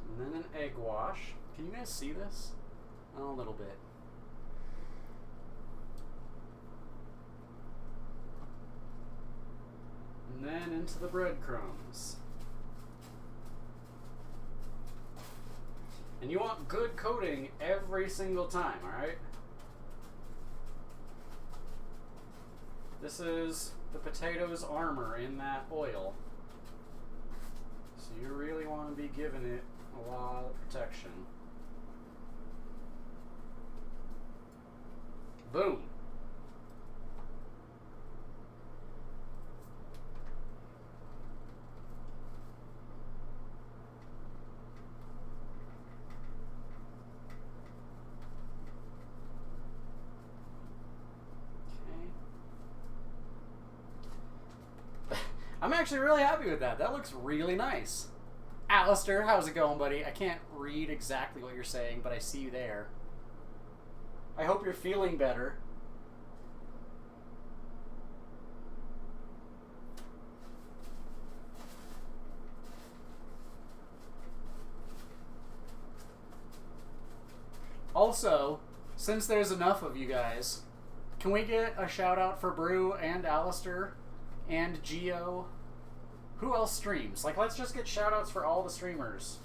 And then an egg wash. Can you guys see this? Oh, a little bit. And then into the breadcrumbs. And you want good coating every single time, alright? This is the potato's armor in that oil. So you really want to be giving it a lot of protection. Boom. I'm actually really happy with that. That looks really nice. Alistair, how's it going, buddy? I can't read exactly what you're saying, but I see you there. I hope you're feeling better. Also, since there's enough of you guys, can we get a shout out for Brew and Alistair and Geo? Who else streams? Like, let's just get shout outs for all the streamers.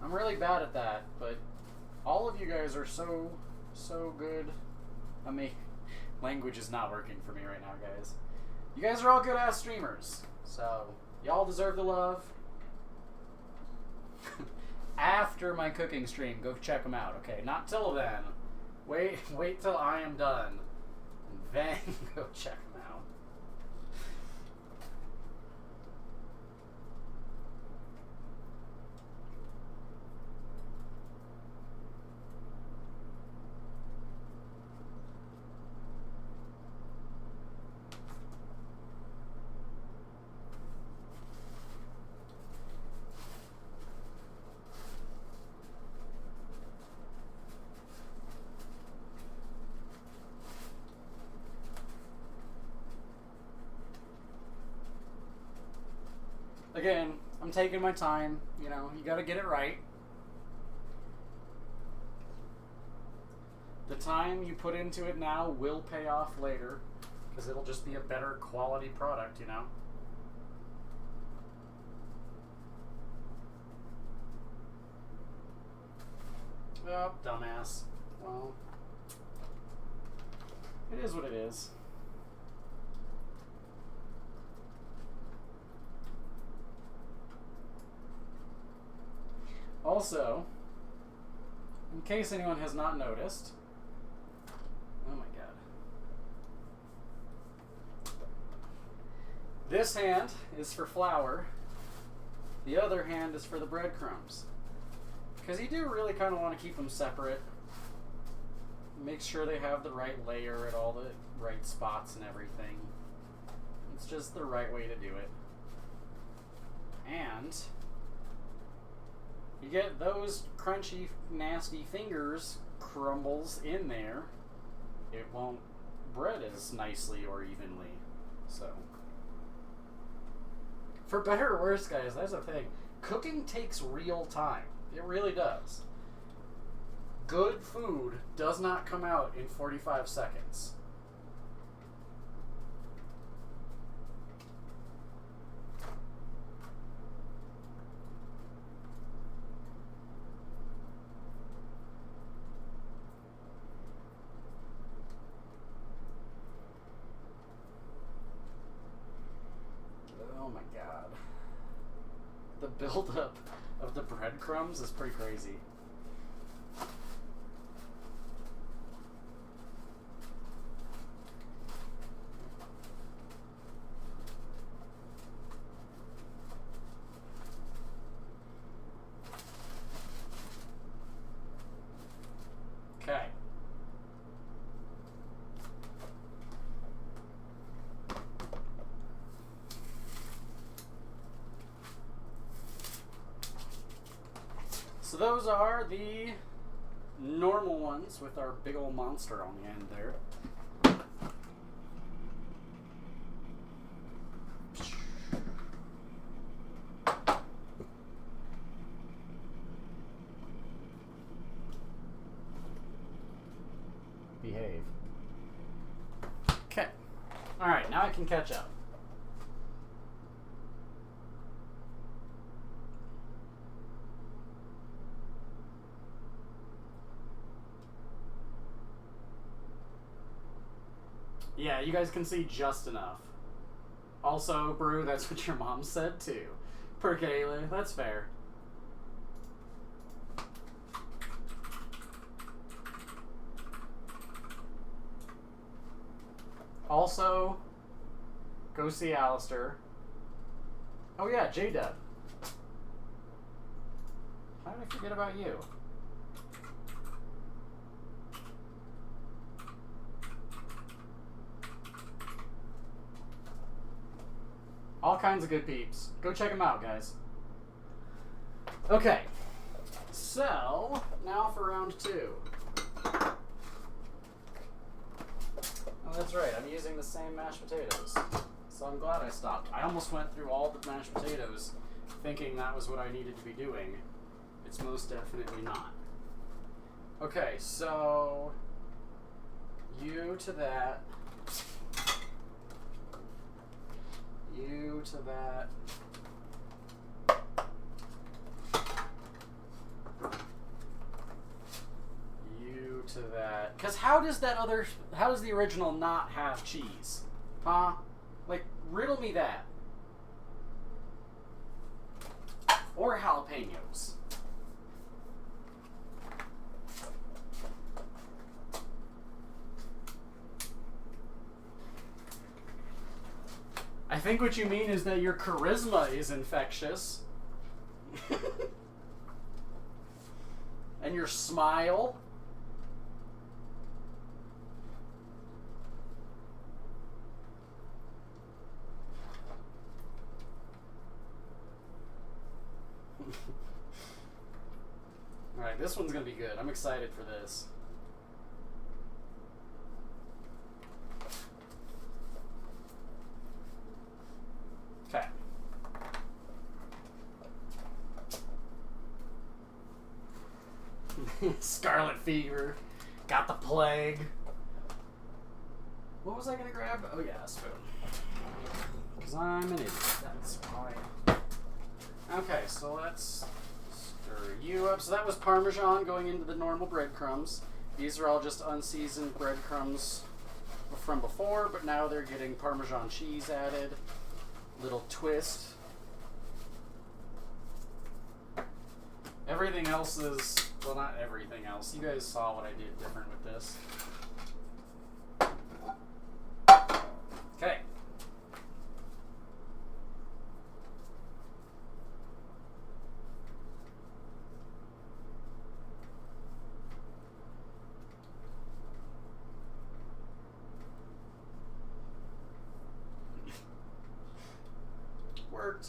I'm really bad at that, but all of you guys are so good. I mean, language is not working for me right now, guys. You guys are all good ass streamers, so y'all deserve the love. After my cooking stream, go check them out, okay? Not till then. Wait till I am done, and then go check them out. Again, I'm taking my time, you know, you gotta get it right. time you put into it now will pay off later, because it'll just be a better quality product, you know? Oh, dumbass. Well, it is what it is. Also, in case anyone has not noticed, oh my god. This hand is for flour, the other hand is for the breadcrumbs. Because you do really kind of want to keep them separate. Make sure they have the right layer at all the right spots and everything. It's just the right way to do it. And you get those crunchy, nasty fingers crumbles in there, it won't bread as nicely or evenly. So, for better or worse, guys, that's the thing. Cooking takes real time. It really does. Good food does not come out in 45 seconds. Oh my god. The buildup of the breadcrumbs is pretty crazy. Okay. So those are the normal ones with our big old monster on the end there. Behave. Okay. Alright, now I can catch up. Yeah, you guys can see just enough. Also, Brew, that's what your mom said too. Per Kayla, that's fair. Also, go see Alistair. Oh yeah, J-Dub. How did I forget about you? All kinds of good peeps. Go check them out, guys. Okay. So, now for round 2. Oh, that's right. I'm using the same mashed potatoes. So I'm glad I stopped. I almost went through all the mashed potatoes thinking that was what I needed to be doing. It's most definitely not. Okay, so you to that. You to that. You to that. Because how does the original not have cheese? Huh? Like, riddle me that. Or jalapenos. I think what you mean is that your charisma is infectious. And your smile. Alright, this one's gonna be good. I'm excited for this. Okay. Scarlet fever. Got the plague. What was I gonna grab? Oh yeah, a spoon. Because I'm an idiot. That's why. Okay, so let's stir you up. So that was Parmesan going into the normal breadcrumbs. These are all just unseasoned breadcrumbs from before, but now they're getting Parmesan cheese added. Little twist. Everything else is, well, not everything else. You guys saw what I did different with this. Okay. Worked.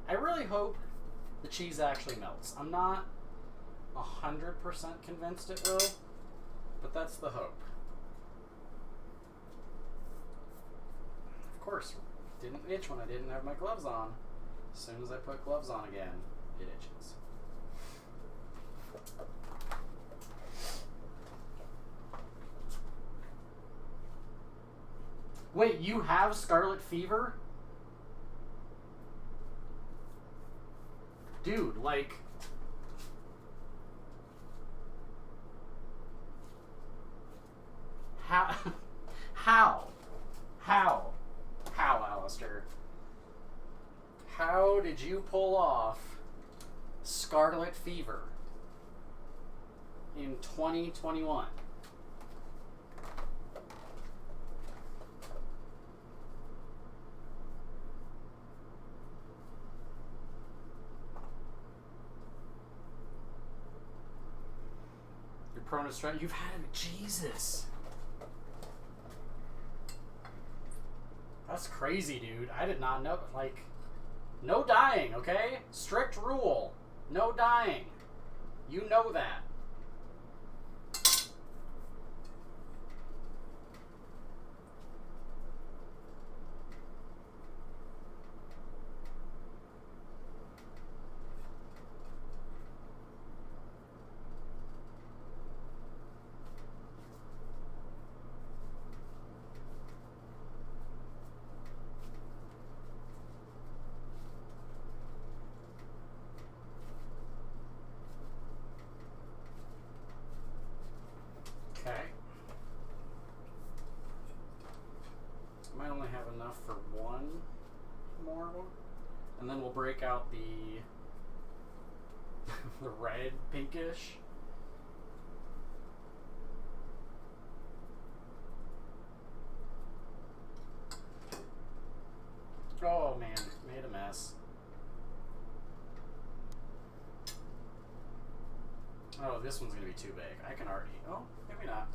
I really hope the cheese actually melts. I'm not 100% convinced it will, but that's the hope. Of course, didn't itch when I didn't have my gloves on. As soon as I put gloves on again, it itches. Wait, you have scarlet fever? Dude, like... How? How, Alistair? How did you pull off scarlet fever in 2021? You're prone to stress. You've had Jesus. That's crazy, dude. I did not know. Like, no dying, okay? Strict rule. No dying. You know that. Okay. I might only have enough for one more one. And then we'll break out the the red pinkish. Oh man, made a mess. Oh, this one's gonna be too big. I can already. Oh, maybe not.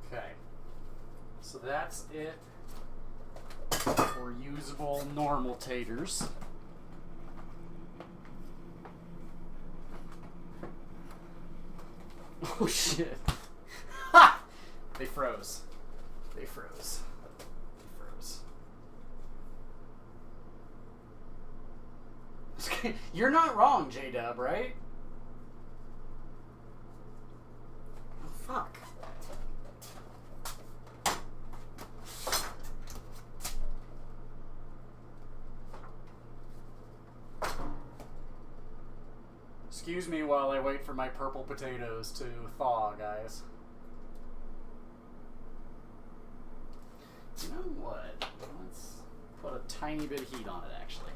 Okay. So that's it for usable normal taters. Oh shit. Ha! They froze. They froze. You're not wrong, J-Dub, right? Oh, fuck. Excuse me while I wait for my purple potatoes to thaw, guys. You know what? Let's put a tiny bit of heat on it, actually.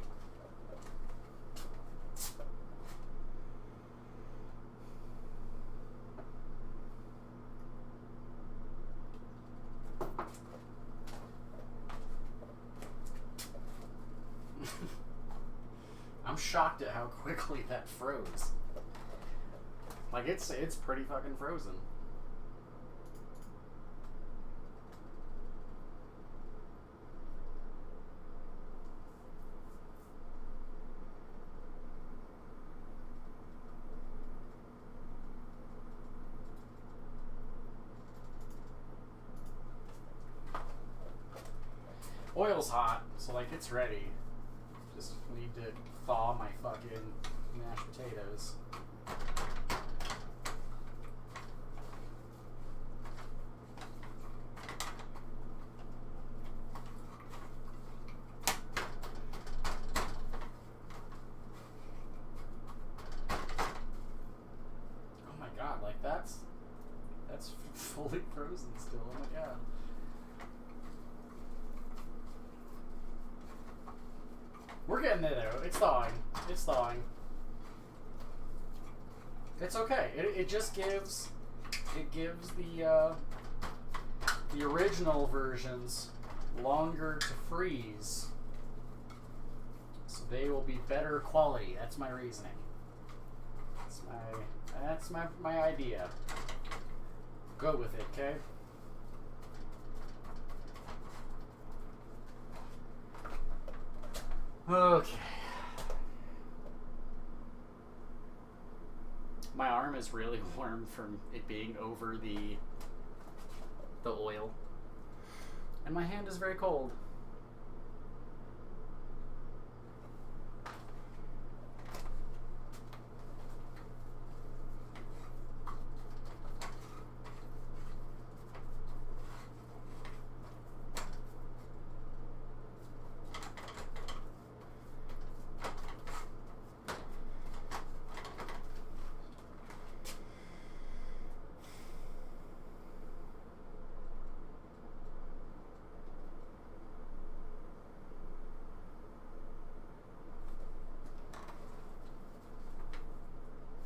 I'm shocked at how quickly that froze. Like, it's pretty fucking frozen. Oil's hot, so like it's ready. Just need to thaw my fucking mashed potatoes. Oh my god, like that's fully frozen still. Oh my god. We're getting there though. It's thawing. It's thawing. It's okay. It just gives the original versions longer to freeze, so they will be better quality. That's my reasoning. That's my idea. Go with it, okay? Okay. My arm is really warm from it being over the oil. And my hand is very cold.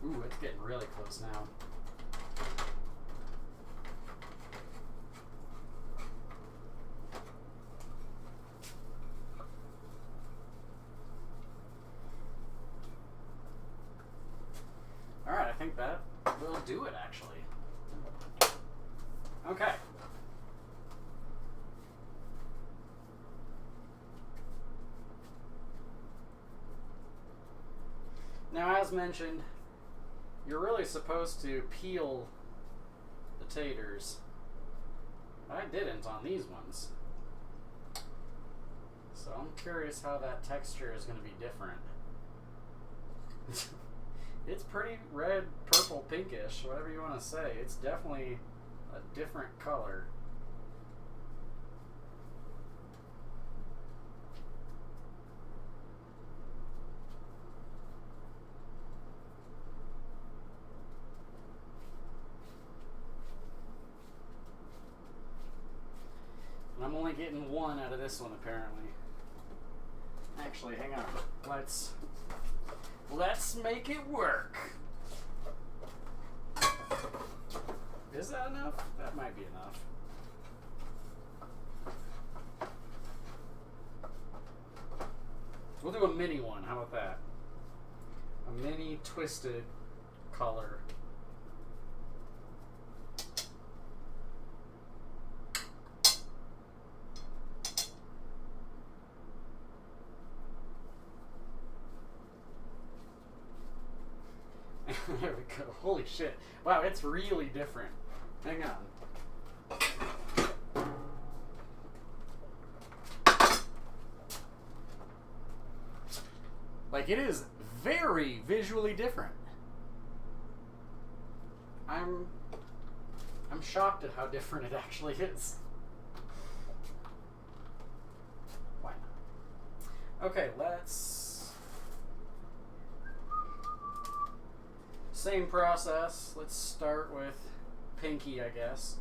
Ooh, it's getting really close now. Alright, I think that will do it, actually. Okay. Now, as mentioned, you're really supposed to peel the taters. I didn't on these ones. So I'm curious how that texture is going to be different. It's pretty red, purple, pinkish, whatever you want to say. It's definitely a different color. And I'm only getting one out of this one, apparently. Actually, hang on. Let's make it work. Is that enough? That might be enough. We'll do a mini one. How about that? A mini twisted color. There we go. Holy shit. Wow, it's really different. Hang on. Like, it is very visually different. I'm shocked at how different it actually is. Why not? Okay, let's... Same process. Let's start with pinky, I guess.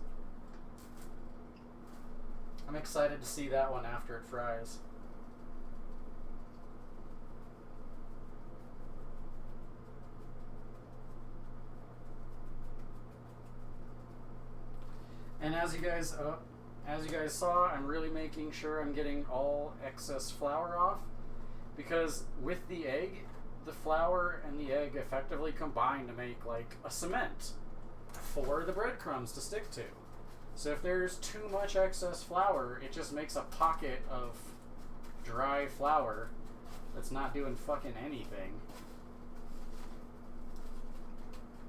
I'm excited to see that one after it fries. And as you guys saw, I'm really making sure I'm getting all excess flour off, because with the egg, the flour and the egg effectively combine to make like a cement for the breadcrumbs to stick to. So if there's too much excess flour, it just makes a pocket of dry flour that's not doing fucking anything.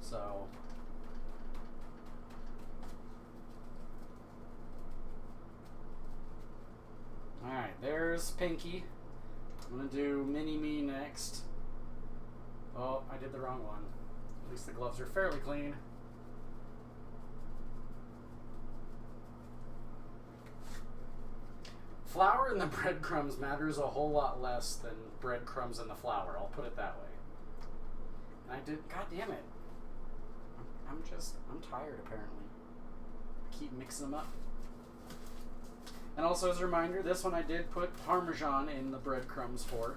So alright. There's Pinky. I'm gonna do Mini Me next. Oh, I did the wrong one. At least the gloves are fairly clean. Flour in the breadcrumbs matters a whole lot less than breadcrumbs in the flour. I'll put it that way. And I did. God damn it. I'm tired apparently. I keep mixing them up. And also as a reminder, this one I did put Parmesan in the breadcrumbs for.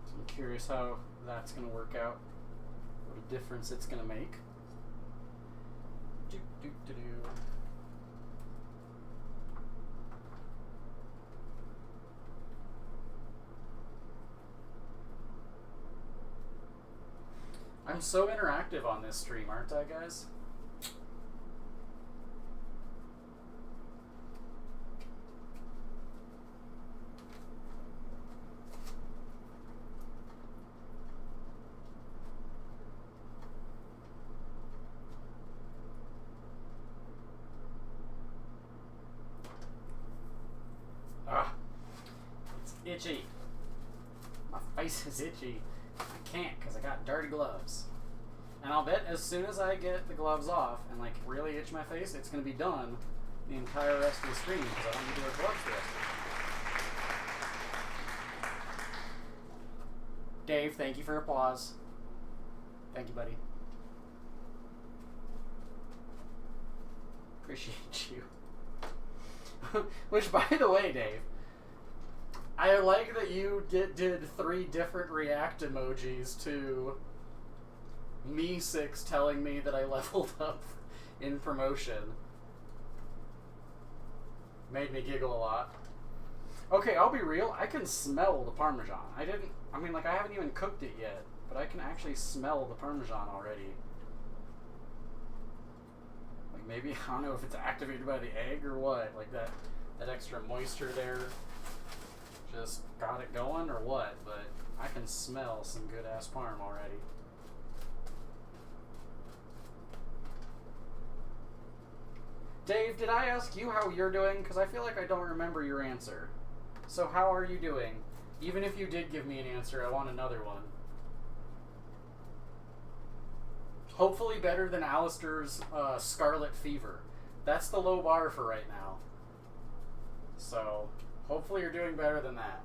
So I'm curious how that's going to work out. What a difference it's going to make. I'm so interactive on this stream, aren't I, guys? Ah, it's itchy. My face is itchy. I can't because I got dirty gloves. And I'll bet as soon as I get the gloves off and like really itch my face, it's going to be done the entire rest of the stream because I don't need to wear gloves the rest of it. Dave, thank you for your applause. Thank you, buddy. Appreciate you. Which, by the way, Dave, I like that you did 3 different react emojis to Me6 telling me that I leveled up in promotion. Made me giggle a lot. Okay, I'll be real. I can smell the Parmesan. I haven't even cooked it yet, but I can actually smell the Parmesan already. Like maybe, I don't know if it's activated by the egg or what. Like that extra moisture there just got it going or what, but I can smell some good ass parm already. Dave, did I ask you how you're doing? Because I feel like I don't remember your answer. So how are you doing? Even if you did give me an answer, I want another one. Hopefully better than Alistair's Scarlet Fever. That's the low bar for right now. So hopefully you're doing better than that.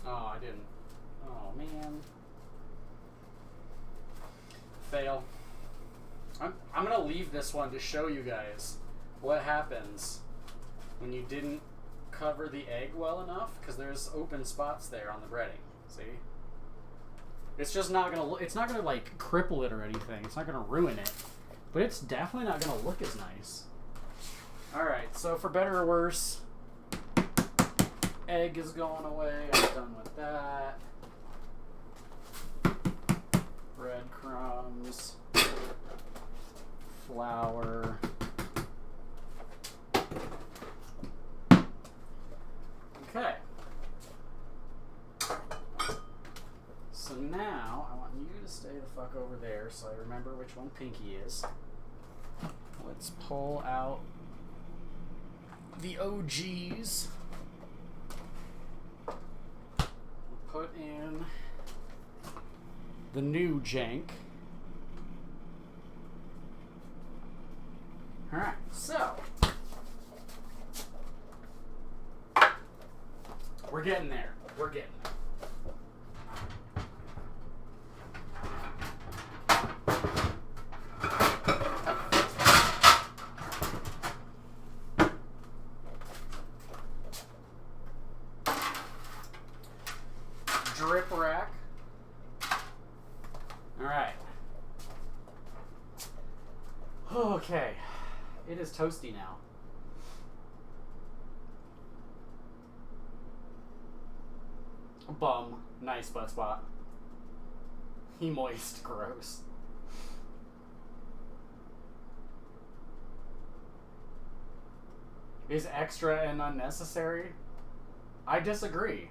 Oh, I didn't. Oh, man. Fail. I'm going to leave this one to show you guys what happens when you didn't cover the egg well enough, because there's open spots there on the breading. See? It's just not going to, it's not going to like cripple it or anything. It's not going to ruin it, but it's definitely not going to look as nice. Alright, so for better or worse, egg is going away. I'm done with that. Breadcrumbs. Flour. Okay. So now, I want you to stay the fuck over there so I remember which one Pinky is. Let's pull out the OGs. Put in the new jank. Alright, so we're getting there. We're getting there. Drip rack. Alright. Okay. It is toasty now. Bum. Nice butt spot. He moist. Gross. is extra and unnecessary. I disagree.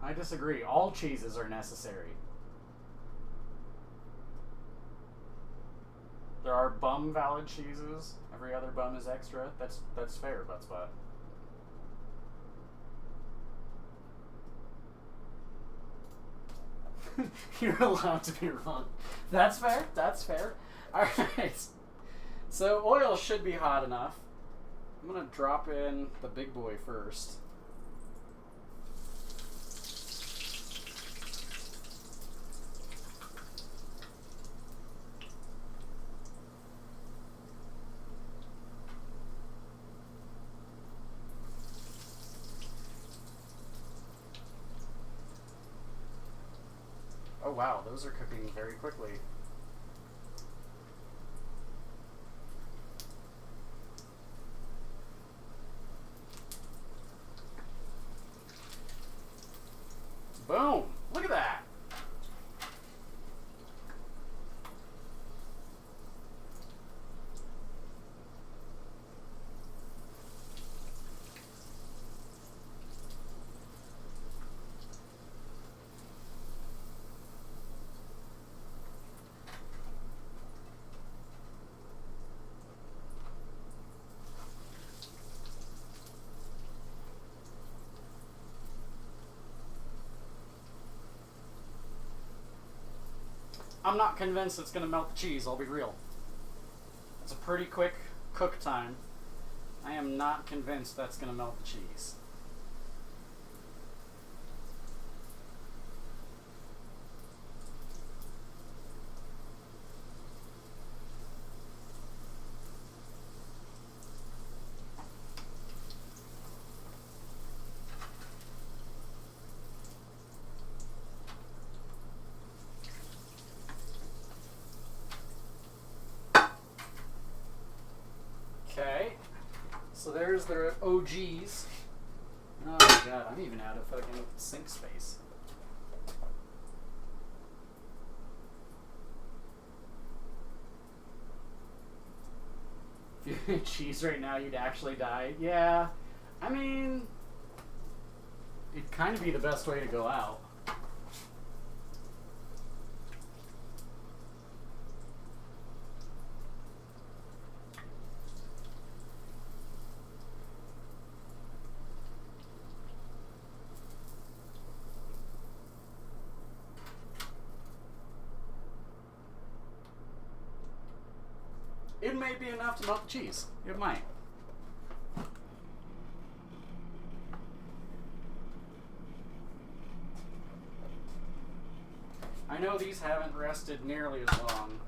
I disagree. All cheeses are necessary. There are bum valid cheeses. Every other bum is extra. That's fair, Buttspot. You're allowed to be wrong. That's fair. That's fair. Alright. So oil should be hot enough. I'm going to drop in the big boy first. Oh wow, those are cooking very quickly. Boom! Look at that! I'm not convinced it's going to melt the cheese, I'll be real. It's a pretty quick cook time. I am not convinced that's going to melt the cheese. Okay, so there's their OGs. Oh my god, I'm even out of fucking sink space. If you ate cheese right now, you'd actually die. Yeah, I mean, it'd kind of be the best way to go out. It may be enough to melt the cheese. It might. I know these haven't rested nearly as long.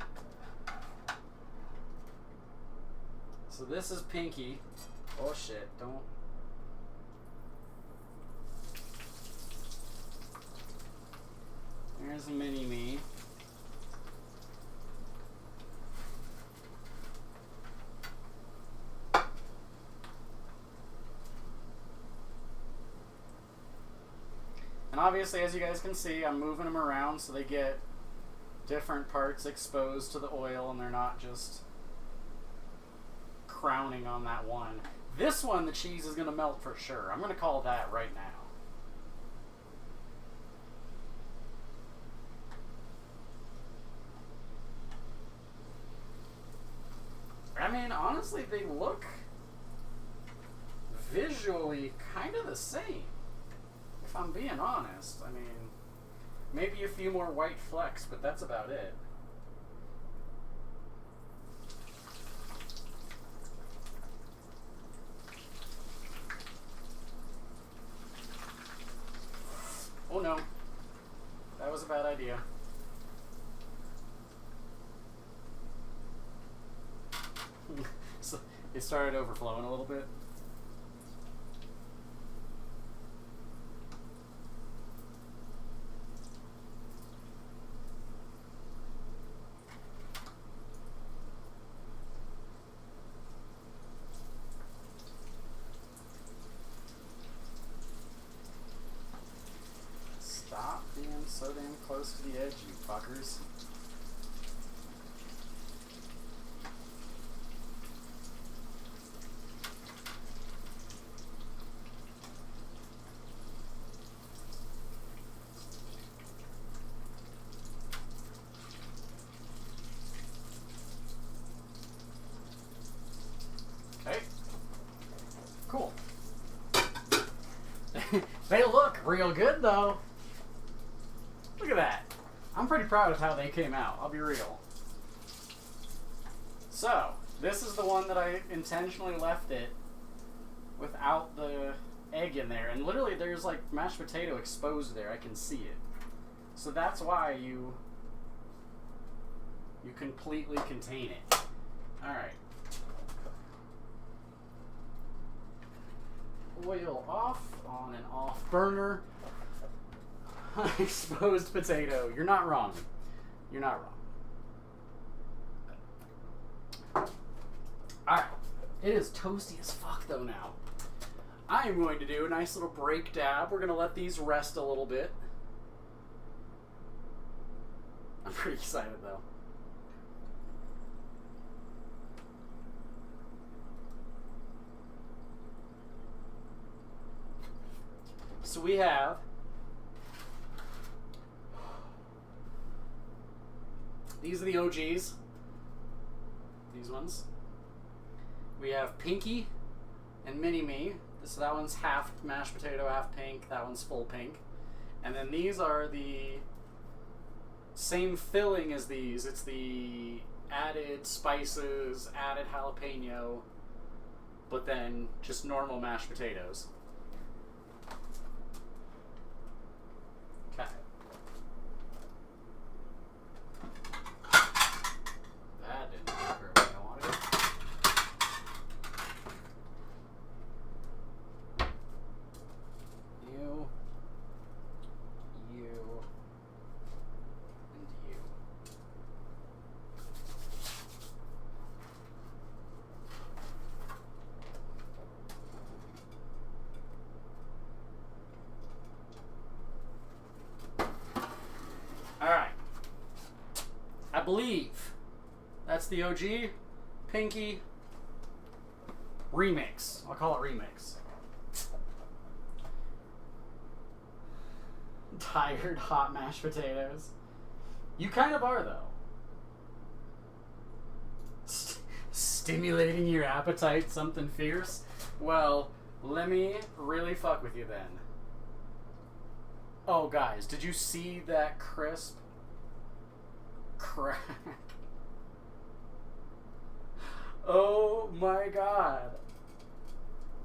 So this is Pinky. Oh shit, don't. There's a mini-me. And obviously, as you guys can see, I'm moving them around so they get different parts exposed to the oil and they're not just crowning on that one. This one, the cheese is going to melt for sure. I'm going to call that right now. I mean, honestly, they look visually kind of the same. If I'm being honest, I mean, maybe a few more white flecks, but that's about it. Oh no, that was a bad idea. So it started overflowing a little bit. Stop being so damn close to the edge, you fuckers. They look real good, though. Look at that. I'm pretty proud of how they came out, I'll be real. So, this is the one that I intentionally left it without the egg in there. And literally there's like mashed potato exposed there. I can see it. So that's why you completely contain it. Alright. Oil off, on and off burner. Exposed potato. You're not wrong. You're not wrong. Alright. It is toasty as fuck though now. I am going to do a nice little break dab. We're going to let these rest a little bit. I'm pretty excited though. So we have these are the OGs. These ones. We have Pinky and Mini Me. So that one's half mashed potato, half pink. That one's full pink. And then these are the same filling as these. It's the added spices, added jalapeno, but then just normal mashed potatoes. Okay. That didn't work the way I wanted it. You, and you. Alright. I believe that's the OG Pinky remix. I'll call it remix. Tired hot mashed potatoes. You kind of are, though. Stimulating your appetite, something fierce? Well, let me really fuck with you then. Oh, guys, did you see that crisp crack? Oh my god.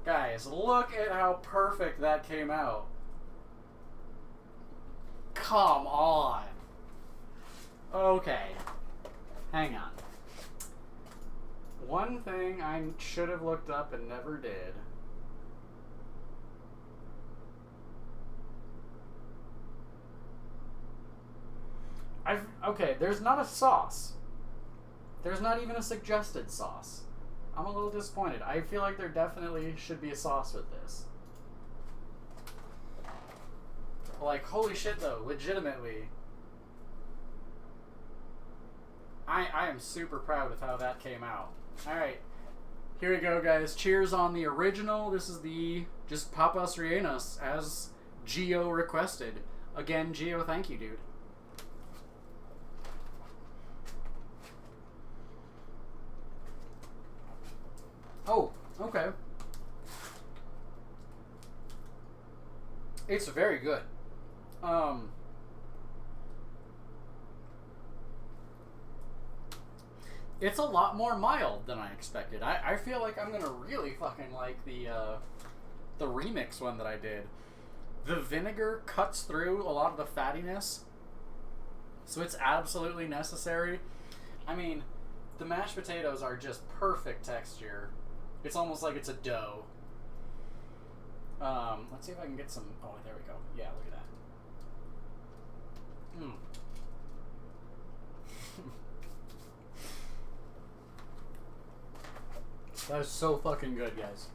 Guys, look at how perfect that came out. Come on. Okay. Hang on. One thing I should have looked up and never did. Okay, there's not a sauce. There's not even a suggested sauce. I'm a little disappointed. I feel like there definitely should be a sauce with this. Like, holy shit though, legitimately. I am super proud of how that came out. Alright, here we go guys. Cheers on the original. This is the, just Papas Rellenas, as Gio requested. Again, Gio, thank you, dude. Oh, okay. It's very good. It's a lot more mild than I expected. I feel like I'm gonna really fucking like the remix one that I did. The vinegar cuts through a lot of the fattiness, so it's absolutely necessary. I mean, the mashed potatoes are just perfect texture. It's almost like it's a dough. Let's see if I can get some... Oh, there we go. Yeah, look at that. That is so fucking good, guys.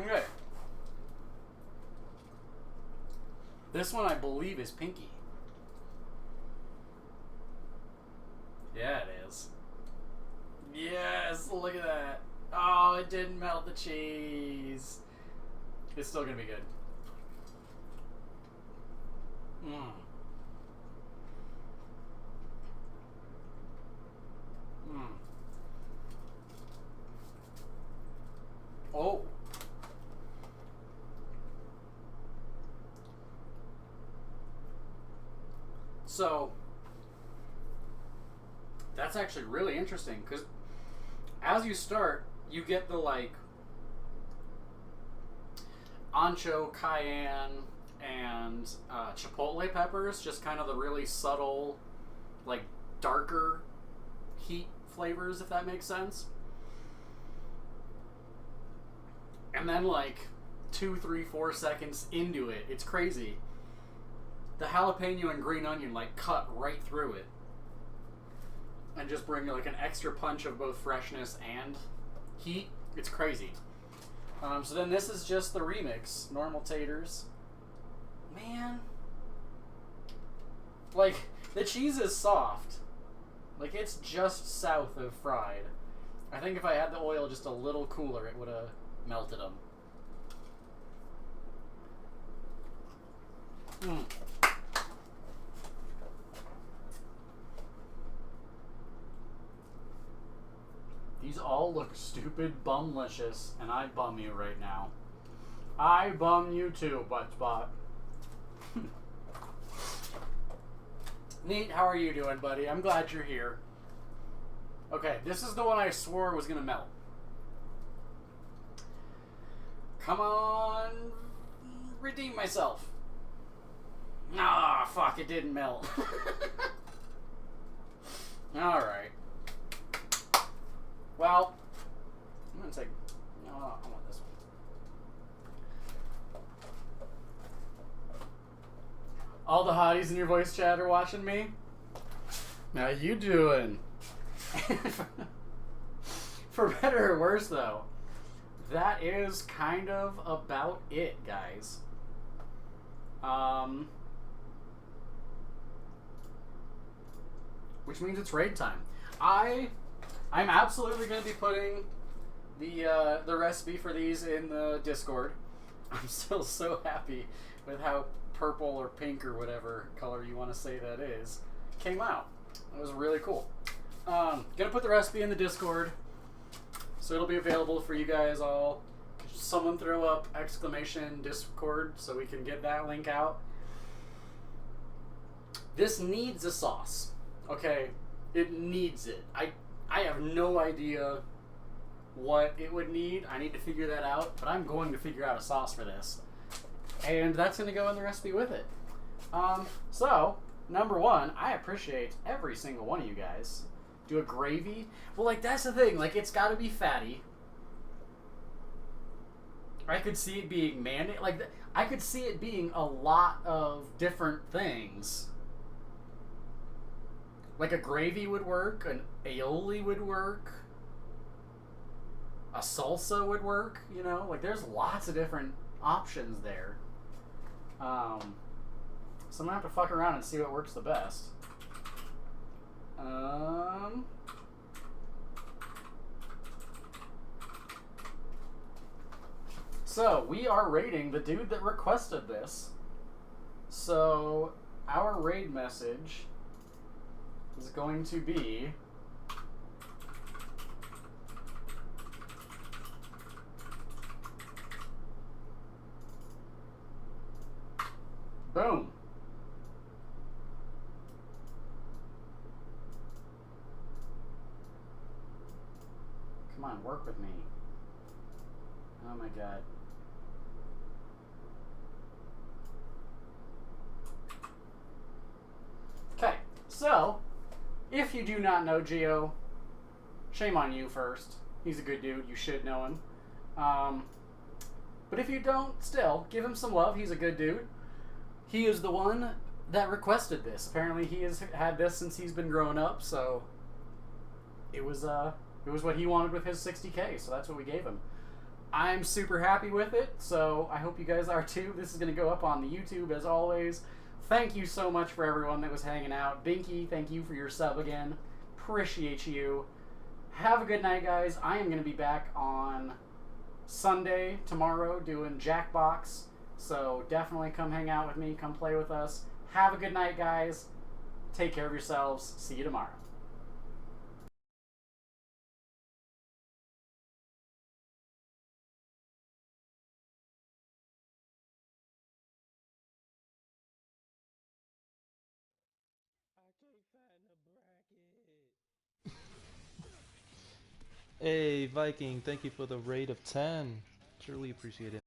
Okay. This one, I believe, is Pinky. Yeah, it is. Yes, look at that. Oh, it didn't melt the cheese. It's still gonna be good. Oh. So that's actually really interesting because as you start, you get the like ancho, cayenne, and chipotle peppers, just kind of the really subtle, like darker heat flavors, if that makes sense. And then, like 2, 3, 4 seconds into it, it's crazy. The jalapeno and green onion like cut right through it, and just bring like an extra punch of both freshness and heat. It's crazy. So then this is just the remix, normal taters. Man, like the cheese is soft, like it's just south of fried. I think if I had the oil just a little cooler, it would have melted them. Mm. These all look stupid bumlicious, and I bum you right now. I bum you too, Buttspot. Neat, how are you doing, buddy? I'm glad you're here. Okay, this is the one I swore was gonna melt. Come on, redeem myself. Ah, fuck, it didn't melt. Alright. Well, I'm gonna take. No, I want this one. All the hotties in your voice chat are watching me. How you doing? For better or worse, though, that is kind of about it, guys. Which means it's raid time. I'm absolutely going to be putting the recipe for these in the Discord. I'm still so happy with how purple or pink or whatever color you want to say that is came out. It was really cool. Gonna put the recipe in the Discord, so it'll be available for you guys all. Someone throw up exclamation Discord so we can get that link out. This needs a sauce. Okay, it needs it. I have no idea what it would need. I need to figure that out, but I'm going to figure out a sauce for this. And that's going to go in the recipe with it. So, number one, I appreciate every single one of you guys. Do a gravy. Well, like, that's the thing. Like, it's got to be fatty. I could see it being mayonnaise. Like, I could see it being a lot of different things. Like a gravy would work, an aioli would work, a salsa would work, you know? Like, there's lots of different options there. So I'm gonna have to fuck around and see what works the best. So, we are raiding the dude that requested this. So, our raid message is going to be boom. Come on, work with me. Oh my god. Okay, so if you do not know Gio, shame on you first. He's a good dude. You should know him. But if you don't, still, give him some love. He's a good dude. He is the one that requested this. Apparently he has had this since he's been growing up, so it was what he wanted with his 60K, so that's what we gave him. I'm super happy with it, so I hope you guys are too. This is going to go up on the YouTube as always. Thank you so much for everyone that was hanging out. Binky, thank you for your sub again. Appreciate you. Have a good night, guys. I am going to be back on Sunday, tomorrow, doing Jackbox. So definitely come hang out with me. Come play with us. Have a good night, guys. Take care of yourselves. See you tomorrow. Hey, Viking, thank you for the rate of 10. Truly appreciate it.